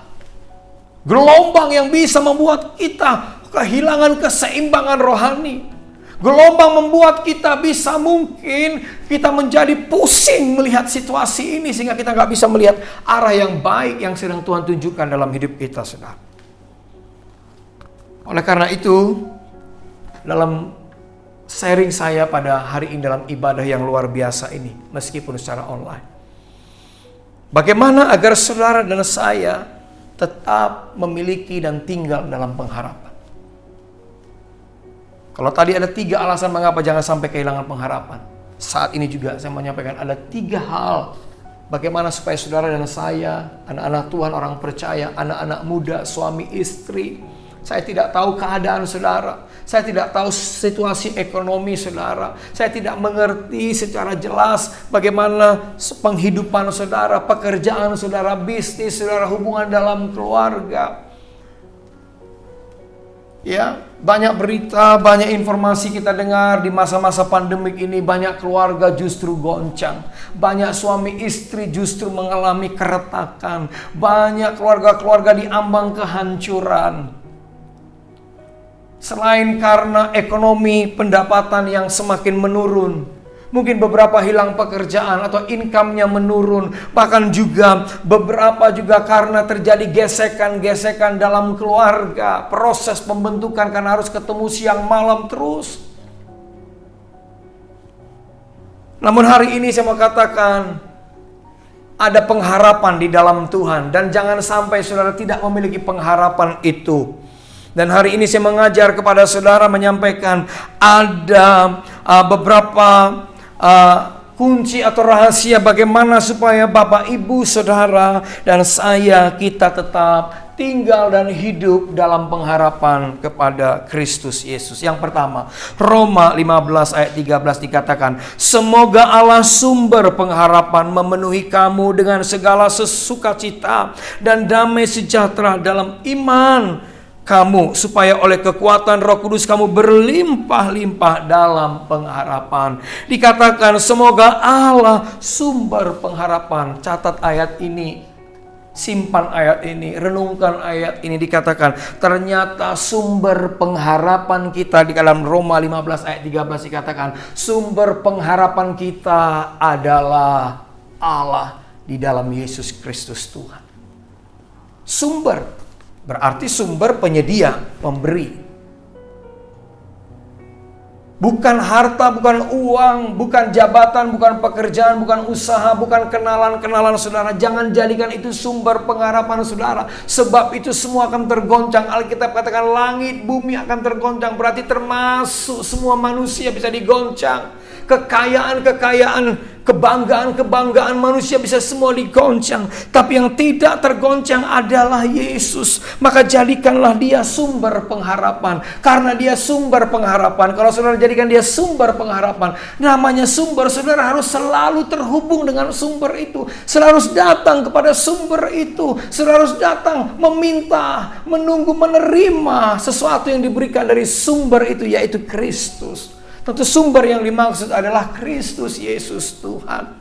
Gelombang yang bisa membuat kita kehilangan keseimbangan rohani. Gelombang membuat kita bisa mungkin kita menjadi pusing melihat situasi ini, sehingga kita nggak bisa melihat arah yang baik yang sedang Tuhan tunjukkan dalam hidup kita, saudara. Oleh karena itu, dalam sharing saya pada hari ini dalam ibadah yang luar biasa ini, meskipun secara online, bagaimana agar saudara dan saya tetap memiliki dan tinggal dalam pengharapan. Kalau tadi ada 3 alasan mengapa jangan sampai kehilangan pengharapan, saat ini juga saya menyampaikan ada 3 hal bagaimana supaya saudara dan saya, anak-anak Tuhan, orang percaya, anak-anak muda, suami istri. Saya tidak tahu keadaan saudara. Saya tidak tahu situasi ekonomi saudara. Saya tidak mengerti secara jelas bagaimana penghidupan saudara, pekerjaan saudara, bisnis saudara, hubungan dalam keluarga. Ya, banyak berita, banyak informasi kita dengar di masa-masa pandemik ini. Banyak keluarga justru goncang. Banyak suami istri justru mengalami keretakan. Banyak keluarga-keluarga diambang kehancuran. Selain karena ekonomi pendapatan yang semakin menurun, mungkin beberapa hilang pekerjaan atau income-nya menurun. Bahkan juga beberapa juga karena terjadi gesekan-gesekan dalam keluarga. Proses pembentukan karena harus ketemu siang malam terus. Namun hari ini saya mau katakan, ada pengharapan di dalam Tuhan. Dan jangan sampai saudara tidak memiliki pengharapan itu. Dan hari ini saya mengajar kepada saudara menyampaikan ada beberapa kunci atau rahasia bagaimana supaya Bapak, Ibu, Saudara, dan saya kita tetap tinggal dan hidup dalam pengharapan kepada Kristus Yesus. Yang pertama, Roma 15 ayat 13 dikatakan, semoga Allah sumber pengharapan memenuhi kamu dengan segala sukacita dan damai sejahtera dalam iman kamu, supaya oleh kekuatan Roh Kudus kamu berlimpah-limpah dalam pengharapan. Dikatakan semoga Allah sumber pengharapan. Catat ayat ini, simpan ayat ini, renungkan ayat ini. Dikatakan ternyata sumber pengharapan kita di dalam Roma 15 ayat 13 dikatakan sumber pengharapan kita adalah Allah di dalam Yesus Kristus Tuhan. Sumber berarti sumber penyedia, pemberi. Bukan harta, bukan uang, bukan jabatan, bukan pekerjaan, bukan usaha, bukan kenalan-kenalan saudara. Jangan jadikan itu sumber pengharapan saudara. Sebab itu semua akan tergoncang. Alkitab katakan langit, bumi akan tergoncang. Berarti termasuk semua manusia bisa digoncang. Kekayaan-kekayaan, kebanggaan-kebanggaan manusia bisa semua digoncang. Tapi yang tidak tergoncang adalah Yesus. Maka jadikanlah dia sumber pengharapan. Karena dia sumber pengharapan. Kalau saudara jadikan dia sumber pengharapan, namanya sumber, saudara harus selalu terhubung dengan sumber itu. Saudara harus datang kepada sumber itu. Saudara harus datang meminta, menunggu, menerima sesuatu yang diberikan dari sumber itu, yaitu Kristus. Tentu sumber yang dimaksud adalah Kristus Yesus Tuhan.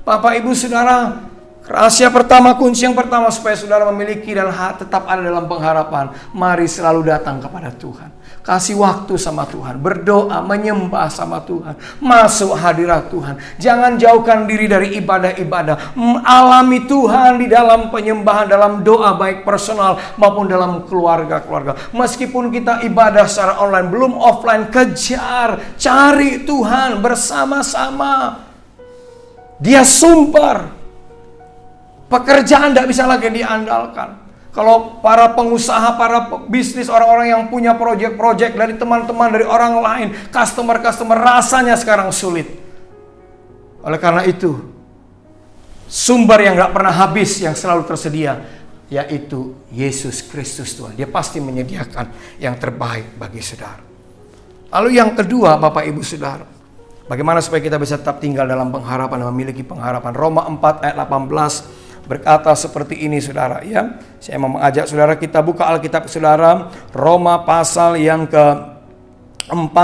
Bapak, Ibu, Saudara, rahasia pertama, kunci yang pertama supaya saudara memiliki dan tetap ada dalam pengharapan, mari selalu datang kepada Tuhan. Kasih waktu sama Tuhan, berdoa, menyembah sama Tuhan, masuk hadirat Tuhan. Jangan jauhkan diri dari ibadah-ibadah. Alami Tuhan di dalam penyembahan, dalam doa baik personal maupun dalam keluarga-keluarga. Meskipun kita ibadah secara online, belum offline, kejar, cari Tuhan bersama-sama. Dia sumber. Pekerjaan tidak bisa lagi diandalkan. Kalau para pengusaha, para bisnis, orang-orang yang punya proyek-proyek dari teman-teman, dari orang lain, customer-customer, rasanya sekarang sulit. Oleh karena itu, sumber yang gak pernah habis, yang selalu tersedia, yaitu Yesus Kristus Tuhan. Dia pasti menyediakan yang terbaik bagi saudara. Lalu yang kedua, Bapak, Ibu, Saudara, bagaimana supaya kita bisa tetap tinggal dalam pengharapan dan memiliki pengharapan. Roma 4 ayat 18 berkata seperti ini, saudara, ya. Saya mau mengajak saudara kita buka Alkitab saudara, Roma pasal yang ke-4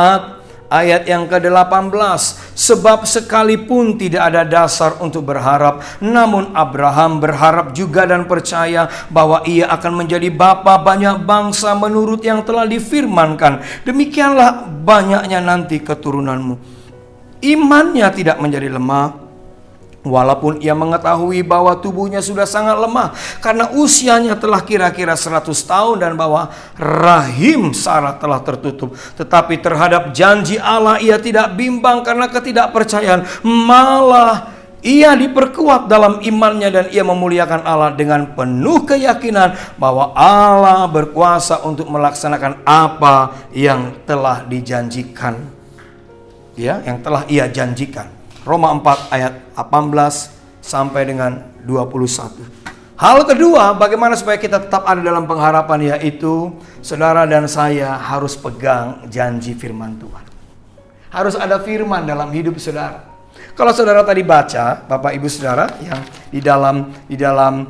ayat yang ke-18. Sebab sekalipun tidak ada dasar untuk berharap, namun Abraham berharap juga dan percaya bahwa ia akan menjadi bapa banyak bangsa menurut yang telah difirmankan. Demikianlah banyaknya nanti keturunanmu. Imannya tidak menjadi lemah, walaupun ia mengetahui bahwa tubuhnya sudah sangat lemah karena usianya telah kira-kira 100 tahun dan bahwa rahim Sarah telah tertutup. Tetapi terhadap janji Allah ia tidak bimbang karena ketidakpercayaan, malah ia diperkuat dalam imannya dan ia memuliakan Allah dengan penuh keyakinan bahwa Allah berkuasa untuk melaksanakan apa yang telah dijanjikan. Ya, yang telah ia janjikan. Roma 4 ayat 18 sampai dengan 21. Hal kedua, bagaimana supaya kita tetap ada dalam pengharapan, yaitu saudara dan saya harus pegang janji firman Tuhan. Harus ada firman dalam hidup saudara. Kalau saudara tadi baca, Bapak, Ibu, Saudara, yang di dalam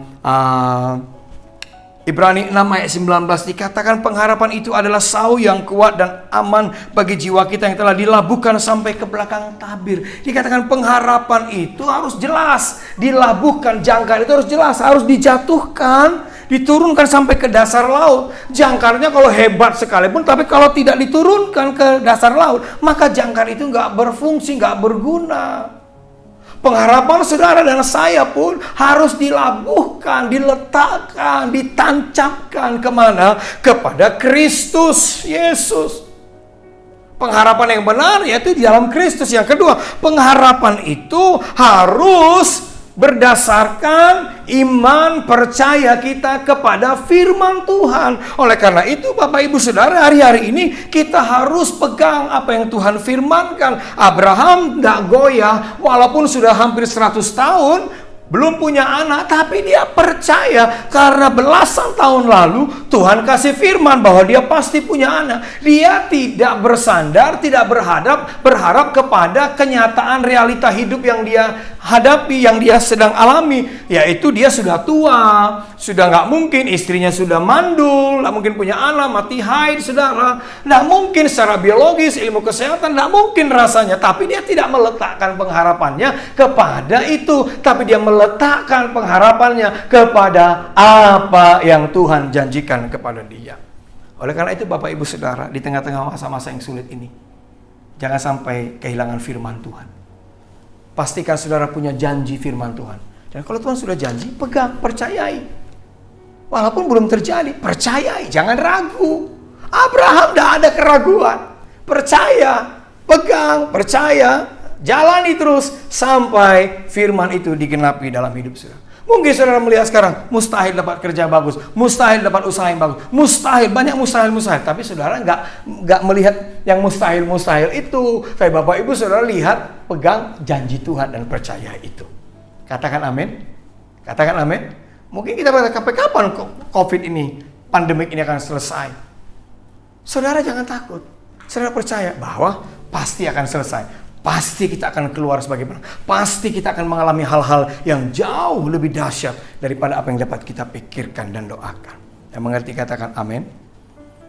Ibrani 6 ayat 19 dikatakan pengharapan itu adalah sau yang kuat dan aman bagi jiwa kita yang telah dilabuhkan sampai ke belakang tabir. Dikatakan pengharapan itu harus jelas, dilabuhkan, jangkar itu harus jelas, harus dijatuhkan, diturunkan sampai ke dasar laut. Jangkarnya kalau hebat sekalipun, tapi kalau tidak diturunkan ke dasar laut, maka jangkar itu nggak berfungsi, nggak berguna. Pengharapan saudara dan saya pun harus dilabuhkan, diletakkan, ditancapkan kemana? Kepada Kristus Yesus. Pengharapan yang benar yaitu di dalam Kristus. Yang kedua, pengharapan itu harus berdasarkan iman percaya kita kepada firman Tuhan. Oleh karena itu Bapak Ibu Saudara, hari-hari ini kita harus pegang apa yang Tuhan firmankan. Abraham tidak goyah walaupun sudah hampir 100 tahun belum punya anak, tapi dia percaya karena belasan tahun lalu Tuhan kasih firman bahwa dia pasti punya anak. Dia tidak bersandar, tidak berharap kepada kenyataan realita hidup yang dia hadapi, yang dia sedang alami, yaitu dia sudah tua, sudah nggak mungkin, istrinya sudah mandul, nggak mungkin punya anak, mati haid, saudara, nggak mungkin secara biologis, ilmu kesehatan, nggak mungkin rasanya, tapi dia tidak meletakkan pengharapannya kepada itu, tapi dia meletakkan pengharapannya kepada apa yang Tuhan janjikan kepada dia. Oleh karena itu Bapak Ibu Saudara, di tengah-tengah masa-masa yang sulit ini, jangan sampai kehilangan firman Tuhan. Pastikan saudara punya janji firman Tuhan. Dan kalau Tuhan sudah janji, pegang, percayai. Walaupun belum terjadi, percayai, jangan ragu. Abraham tidak ada keraguan. Percaya, pegang, percaya, jalani terus sampai firman itu digenapi dalam hidup saudara. Mungkin saudara melihat sekarang mustahil dapat kerja bagus, mustahil dapat usaha yang bagus, mustahil, banyak mustahil. Tapi saudara nggak melihat yang mustahil itu. Tapi Bapak Ibu Saudara lihat, pegang janji Tuhan dan percaya itu. Katakan amin. Katakan amin. Mungkin kita berkata, sampai kapan COVID ini, pandemik ini akan selesai? Saudara jangan takut. Saudara percaya bahwa pasti akan selesai. Pasti kita akan keluar sebagai menang. Pasti kita akan mengalami hal-hal yang jauh lebih dahsyat daripada apa yang dapat kita pikirkan dan doakan. Yang mengerti katakan amin.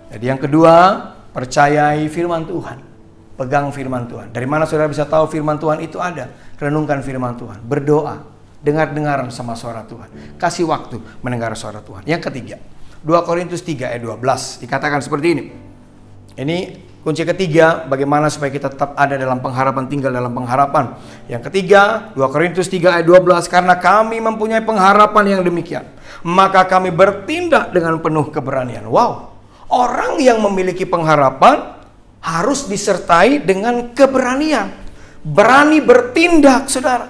Jadi yang kedua, percayai firman Tuhan. Pegang firman Tuhan. Dari mana saudara bisa tahu firman Tuhan itu ada? Renungkan firman Tuhan. Berdoa. Dengar-dengaran sama suara Tuhan. Kasih waktu mendengar suara Tuhan. Yang ketiga, 2 Korintus 3 ayat 12. Dikatakan seperti ini. Ini kunci ketiga, bagaimana supaya kita tetap ada dalam pengharapan, tinggal dalam pengharapan. Yang ketiga, 2 Korintus 3 ayat 12, karena kami mempunyai pengharapan yang demikian, maka kami bertindak dengan penuh keberanian. Wow, orang yang memiliki pengharapan harus disertai dengan keberanian. Berani bertindak, saudara.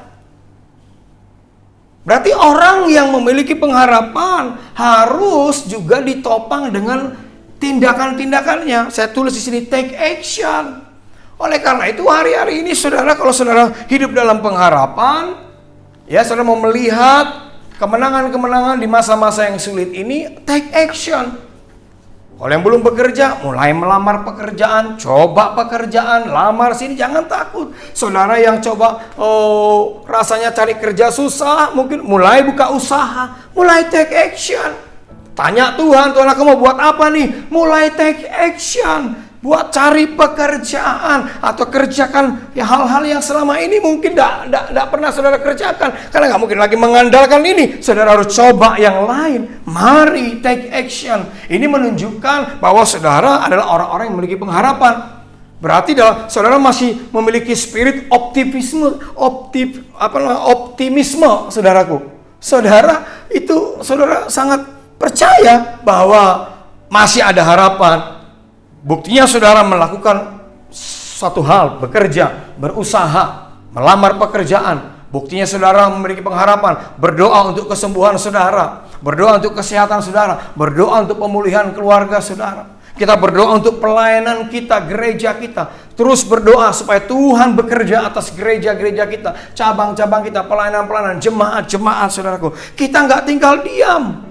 Berarti orang yang memiliki pengharapan harus juga ditopang dengan tindakan-tindakannya. Saya tulis di sini, take action. Oleh karena itu hari-hari ini saudara, kalau saudara hidup dalam pengharapan, ya saudara mau melihat kemenangan-kemenangan di masa-masa yang sulit ini, take action. Kalau yang belum bekerja, mulai melamar pekerjaan, coba pekerjaan, lamar sini, jangan takut. Saudara yang coba, rasanya cari kerja susah, mungkin mulai buka usaha, mulai take action. Tanya Tuhan, Tuhan aku mau buat apa nih? Mulai take action. Buat cari pekerjaan atau kerjakan ya hal-hal yang selama ini mungkin tidak pernah saudara kerjakan. Karena nggak mungkin lagi mengandalkan ini. Saudara harus coba yang lain. Mari take action. Ini menunjukkan bahwa saudara adalah orang-orang yang memiliki pengharapan. Berarti saudara masih memiliki spirit optimisme, saudaraku. Saudara itu saudara sangat percaya bahwa masih ada harapan. Buktinya saudara melakukan satu hal, bekerja, berusaha, melamar pekerjaan. Buktinya saudara memiliki pengharapan, berdoa untuk kesembuhan saudara, berdoa untuk kesehatan saudara, berdoa untuk pemulihan keluarga saudara. Kita berdoa untuk pelayanan kita, gereja kita. Terus berdoa supaya Tuhan bekerja atas gereja-gereja kita, cabang-cabang kita, pelayanan-pelayanan, jemaat-jemaat saudaraku. Kita nggak tinggal diam.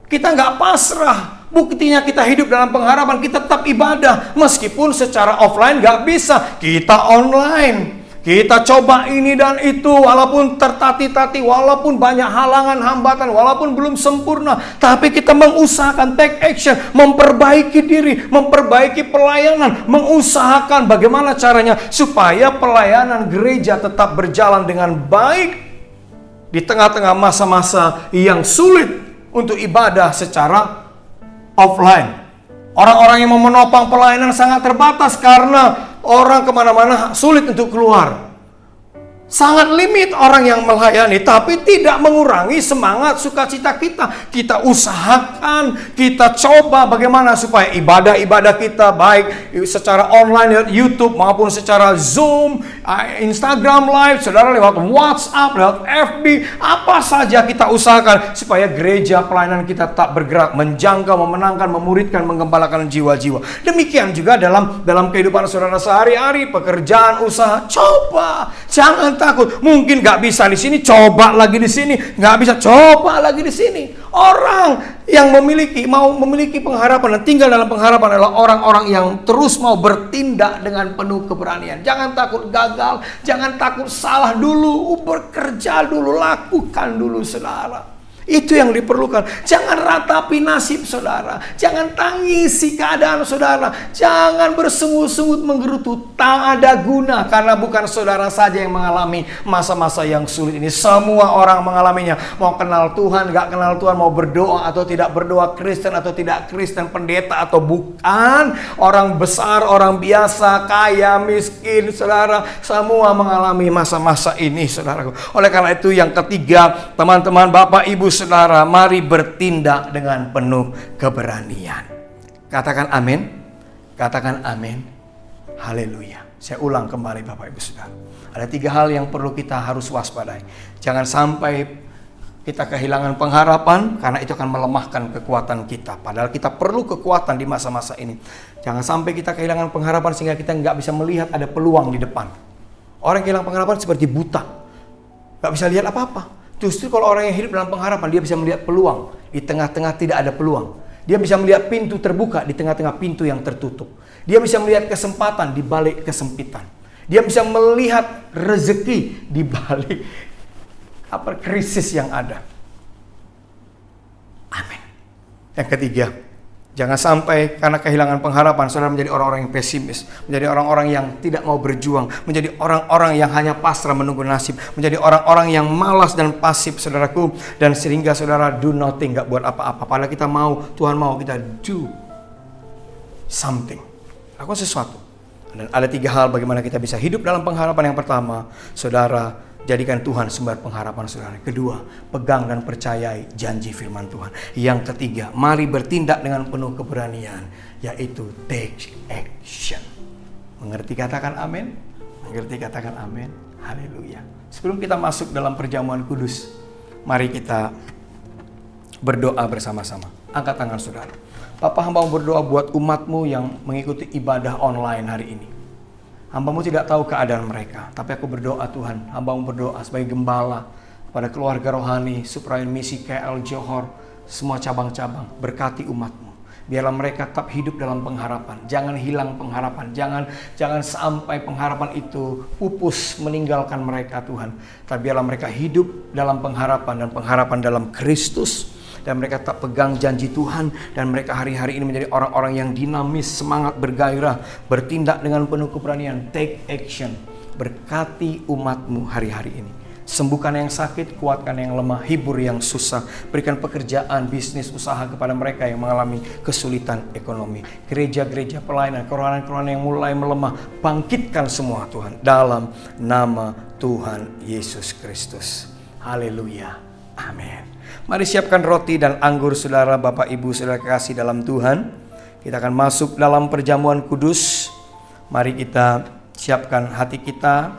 Kita nggak pasrah. Buktinya kita hidup dalam pengharapan, kita tetap ibadah. Meskipun secara offline nggak bisa, kita online. Kita coba ini dan itu, walaupun tertati-tati, walaupun banyak halangan, hambatan, walaupun belum sempurna, tapi kita mengusahakan take action, memperbaiki diri, memperbaiki pelayanan, mengusahakan bagaimana caranya supaya pelayanan gereja tetap berjalan dengan baik di tengah-tengah masa-masa yang sulit untuk ibadah secara offline. Orang-orang yang mau menopang pelayanan sangat terbatas karena orang kemana-mana sulit untuk keluar. Sangat limit orang yang melayani, tapi tidak mengurangi semangat sukacita kita. Kita usahakan, kita coba bagaimana supaya ibadah-ibadah kita baik secara online lewat YouTube maupun secara Zoom, Instagram Live, saudara lewat WhatsApp, lewat FB, apa saja kita usahakan supaya gereja pelayanan kita tak bergerak, menjangkau, memenangkan, memuridkan, menggembalakan jiwa-jiwa. Demikian juga dalam kehidupan saudara sehari-hari, pekerjaan, usaha. Coba, jangan takut. Mungkin nggak bisa di sini, coba lagi di sini. Nggak bisa, coba lagi di sini. Orang yang mau memiliki pengharapan dan tinggal dalam pengharapan adalah orang-orang yang terus mau bertindak dengan penuh keberanian. Jangan takut gagal, jangan takut salah dulu, bekerja dulu, lakukan dulu, saudara. Itu yang diperlukan. Jangan ratapi nasib saudara. Jangan tangisi keadaan saudara. Jangan bersungut-sungut menggerutu. Tak ada guna. Karena bukan saudara saja yang mengalami masa-masa yang sulit ini. Semua orang mengalaminya. Mau kenal Tuhan, gak kenal Tuhan. Mau berdoa atau tidak berdoa. Kristen atau tidak Kristen. Pendeta atau bukan. Orang besar, orang biasa, kaya, miskin, saudara. Semua mengalami masa-masa ini, saudaraku. Oleh karena itu yang ketiga, teman-teman, Bapak, Ibu, saudara, mari bertindak dengan penuh keberanian. Katakan amin. Katakan amin. Haleluya. Saya ulang kembali Bapak Ibu Saudara. Ada 3 hal yang perlu kita harus waspadai. Jangan sampai kita kehilangan pengharapan, karena itu akan melemahkan kekuatan kita. Padahal kita perlu kekuatan di masa-masa ini. Jangan sampai kita kehilangan pengharapan sehingga kita nggak bisa melihat ada peluang di depan. Orang yang kehilangan pengharapan seperti buta. Nggak bisa lihat apa-apa. Justru kalau orang yang hidup dalam pengharapan, dia bisa melihat peluang. Di tengah-tengah tidak ada peluang. Dia bisa melihat pintu terbuka di tengah-tengah pintu yang tertutup. Dia bisa melihat kesempatan di balik kesempitan. Dia bisa melihat rezeki di balik krisis yang ada. Amin. Yang ketiga, jangan sampai karena kehilangan pengharapan saudara menjadi orang-orang yang pesimis, menjadi orang-orang yang tidak mau berjuang, menjadi orang-orang yang hanya pasrah menunggu nasib, menjadi orang-orang yang malas dan pasif, saudaraku, dan sehingga saudara do nothing, gak buat apa-apa. Padahal kita mau, Tuhan mau kita do something, lakukan sesuatu. Dan ada 3 hal bagaimana kita bisa hidup dalam pengharapan. Yang pertama, saudara, jadikan Tuhan sumber pengharapan saudara. Kedua, pegang dan percayai janji firman Tuhan. Yang ketiga, mari bertindak dengan penuh keberanian, yaitu take action. Mengerti katakan amin? Mengerti katakan amin? Haleluya. Sebelum kita masuk dalam perjamuan kudus, mari kita berdoa bersama-sama. Angkat tangan saudara. Bapa, hamba berdoa buat umatmu yang mengikuti ibadah online hari ini. Hamba-Mu tidak tahu keadaan mereka, tapi aku berdoa Tuhan, hamba-Mu berdoa sebagai gembala pada keluarga rohani, Suprayan Misi KL Johor, semua cabang-cabang, berkati umat-Mu. Biarlah mereka tetap hidup dalam pengharapan, jangan hilang pengharapan, jangan sampai pengharapan itu pupus meninggalkan mereka Tuhan. Tapi biarlah mereka hidup dalam pengharapan dan pengharapan dalam Kristus. Dan mereka tak pegang janji Tuhan. Dan mereka hari-hari ini menjadi orang-orang yang dinamis, semangat, bergairah, bertindak dengan penuh keberanian. Take action. Berkati umat-Mu hari-hari ini. Sembuhkan yang sakit, kuatkan yang lemah, hibur yang susah. Berikan pekerjaan, bisnis, usaha kepada mereka yang mengalami kesulitan ekonomi. Gereja-gereja pelayanan, kerohanian-kerohanian yang mulai melemah, bangkitkan semua Tuhan. Dalam nama Tuhan Yesus Kristus. Haleluya. Amin. Mari siapkan roti dan anggur saudara, Bapak Ibu saudara kasih dalam Tuhan. Kita akan masuk dalam perjamuan kudus. Mari kita siapkan hati kita.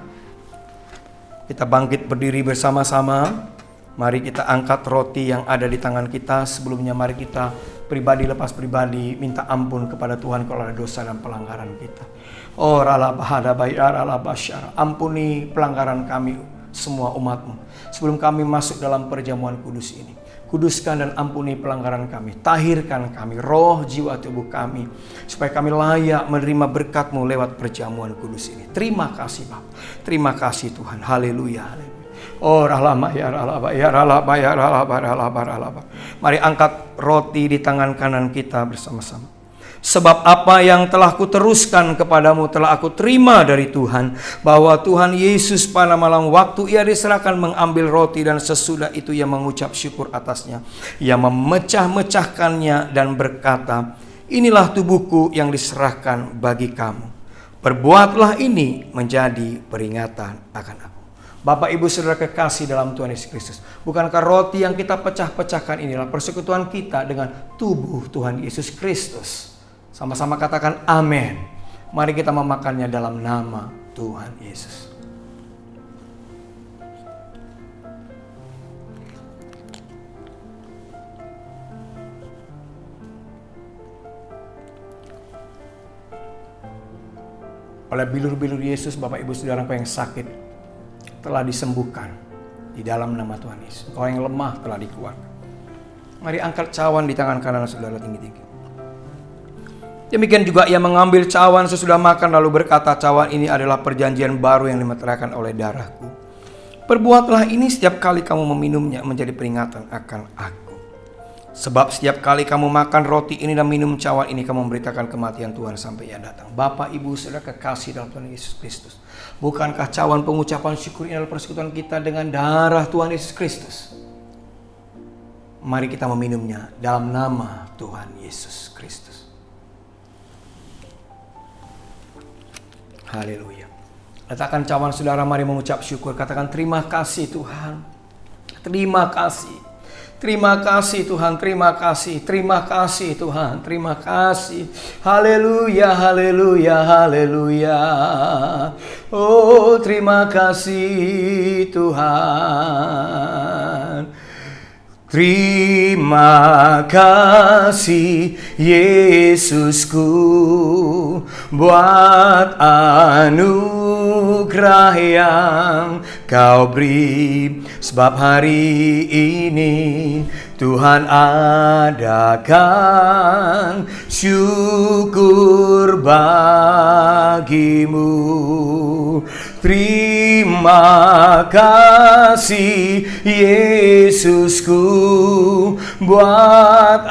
Kita bangkit berdiri bersama-sama. Mari kita angkat roti yang ada di tangan kita. Sebelumnya mari kita pribadi lepas pribadi minta ampun kepada Tuhan kalau ada dosa dan pelanggaran kita. Oh ralabahada bayar alabasyara. Ampuni pelanggaran kami semua umat-Mu. Sebelum kami masuk dalam perjamuan kudus ini, Kuduskan dan ampuni pelanggaran kami. Tahirkan kami, roh, jiwa, tubuh kami. Supaya kami layak menerima berkat-Mu lewat perjamuan kudus ini. Terima kasih Bapa. Terima kasih Tuhan. Haleluya. Oh rahlama ya rahlaba ya rahlaba ya rahlaba rahlaba rahlaba. Mari angkat roti di tangan kanan kita bersama-sama. Sebab apa yang telah kuteruskan kepadamu telah aku terima dari Tuhan, bahwa Tuhan Yesus pada malam waktu ia diserahkan mengambil roti dan sesudah itu ia mengucap syukur atasnya. Ia memecah-mecahkannya dan berkata, inilah tubuhku yang diserahkan bagi kamu. Perbuatlah ini menjadi peringatan akan aku. Bapak Ibu Saudara kekasih dalam Tuhan Yesus Kristus, bukankah roti yang kita pecah-pecahkan inilah persekutuan kita dengan tubuh Tuhan Yesus Kristus? Sama-sama katakan amin. Mari kita memakannya dalam nama Tuhan Yesus. Oleh bilur-bilur Yesus, Bapak Ibu Saudaraku yang sakit telah disembuhkan di dalam nama Tuhan Yesus. Kau yang lemah telah dikuatkan. Mari angkat cawan di tangan kanan saudara tinggi-tinggi. Demikian juga ia mengambil cawan sesudah makan lalu berkata, cawan ini adalah perjanjian baru yang dimeteraikan oleh darahku. Perbuatlah ini setiap kali kamu meminumnya menjadi peringatan akan aku. Sebab setiap kali kamu makan roti ini dan minum cawan ini, kamu memberitakan kematian Tuhan sampai ia datang. Bapak, Ibu, Saudara kekasih dalam Tuhan Yesus Kristus, bukankah cawan pengucapan syukur ini adalah persekutuan kita dengan darah Tuhan Yesus Kristus? Mari kita meminumnya dalam nama Tuhan Yesus Kristus. Haleluya. Letakkan cawan saudara, mari mengucap syukur. Katakan terima kasih Tuhan. Terima kasih. Terima kasih Tuhan, terima kasih. Terima kasih Tuhan, terima kasih. Haleluya, haleluya, haleluya. Oh, terima kasih Tuhan. Terima kasih Yesusku buat anugerah yang kau beri. Sebab hari ini Tuhan adakan syukur bagimu. Terima kasih Yesusku buat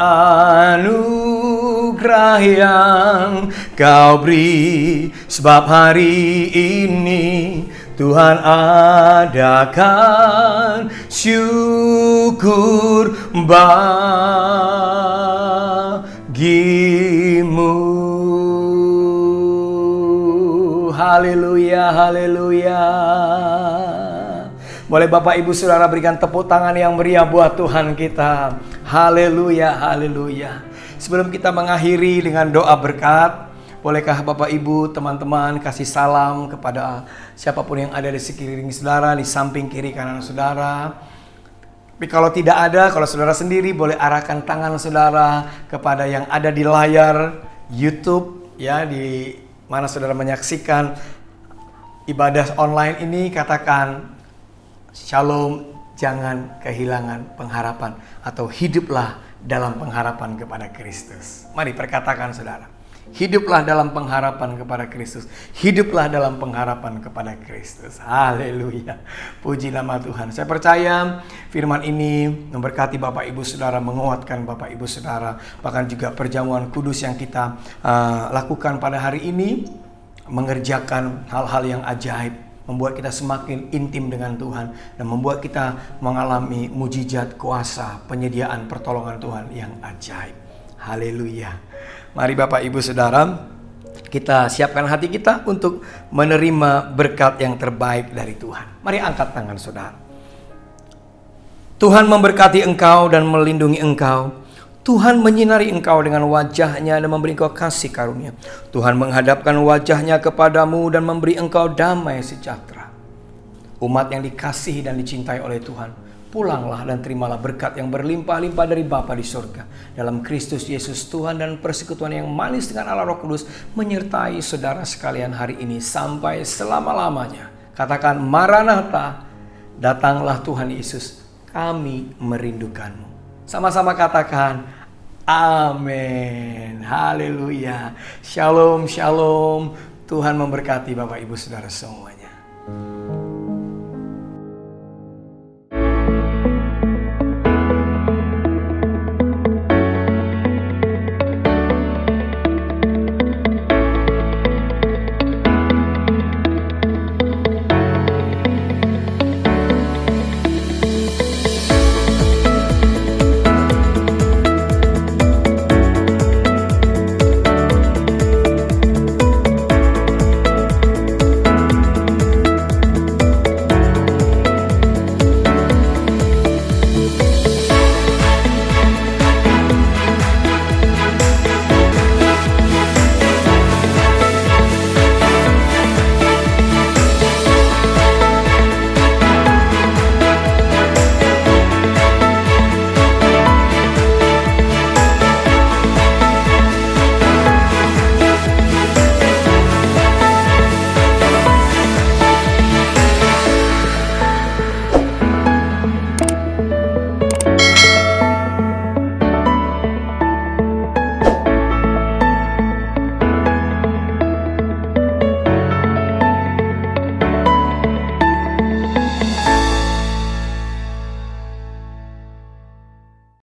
anugerah yang kau beri. Sebab hari ini Tuhan adakan syukur bagimu. Haleluya, haleluya. Boleh Bapak Ibu Saudara berikan tepuk tangan yang meriah buat Tuhan kita. Haleluya, haleluya. Sebelum kita mengakhiri dengan doa berkat, bolehkah Bapak Ibu, teman-teman kasih salam kepada siapapun yang ada di sekeliling saudara, di samping kiri kanan saudara. Tapi kalau tidak ada, kalau saudara sendiri boleh arahkan tangan saudara kepada yang ada di layar YouTube, ya, di mana saudara menyaksikan ibadah online ini. Katakan shalom, jangan kehilangan pengharapan, atau hiduplah dalam pengharapan kepada Kristus. Mari perkatakan saudara, hiduplah dalam pengharapan kepada Kristus. Hiduplah dalam pengharapan kepada Kristus. Haleluya. Puji nama Tuhan. Saya percaya firman ini memberkati Bapak Ibu Saudara, menguatkan Bapak Ibu Saudara. Bahkan juga perjamuan kudus yang kita lakukan pada hari ini mengerjakan hal-hal yang ajaib, membuat kita semakin intim dengan Tuhan, dan membuat kita mengalami mujizat, kuasa, penyediaan, pertolongan Tuhan yang ajaib. Haleluya. Mari Bapak Ibu Saudara, kita siapkan hati kita untuk menerima berkat yang terbaik dari Tuhan. Mari angkat tangan saudara. Tuhan memberkati engkau dan melindungi engkau. Tuhan menyinari engkau dengan wajah-Nya dan memberi engkau kasih karunia. Tuhan menghadapkan wajah-Nya kepadamu dan memberi engkau damai sejahtera. Umat yang dikasihi dan dicintai oleh Tuhan, pulanglah dan terimalah berkat yang berlimpah-limpah dari Bapa di surga. Dalam Kristus Yesus Tuhan, dan persekutuan yang manis dengan Allah Roh Kudus menyertai saudara sekalian hari ini sampai selama-lamanya. Katakan Maranatha, datanglah Tuhan Yesus, kami merindukanmu. Sama-sama katakan amin. Haleluya. Shalom, shalom. Tuhan memberkati Bapak Ibu Saudara semuanya.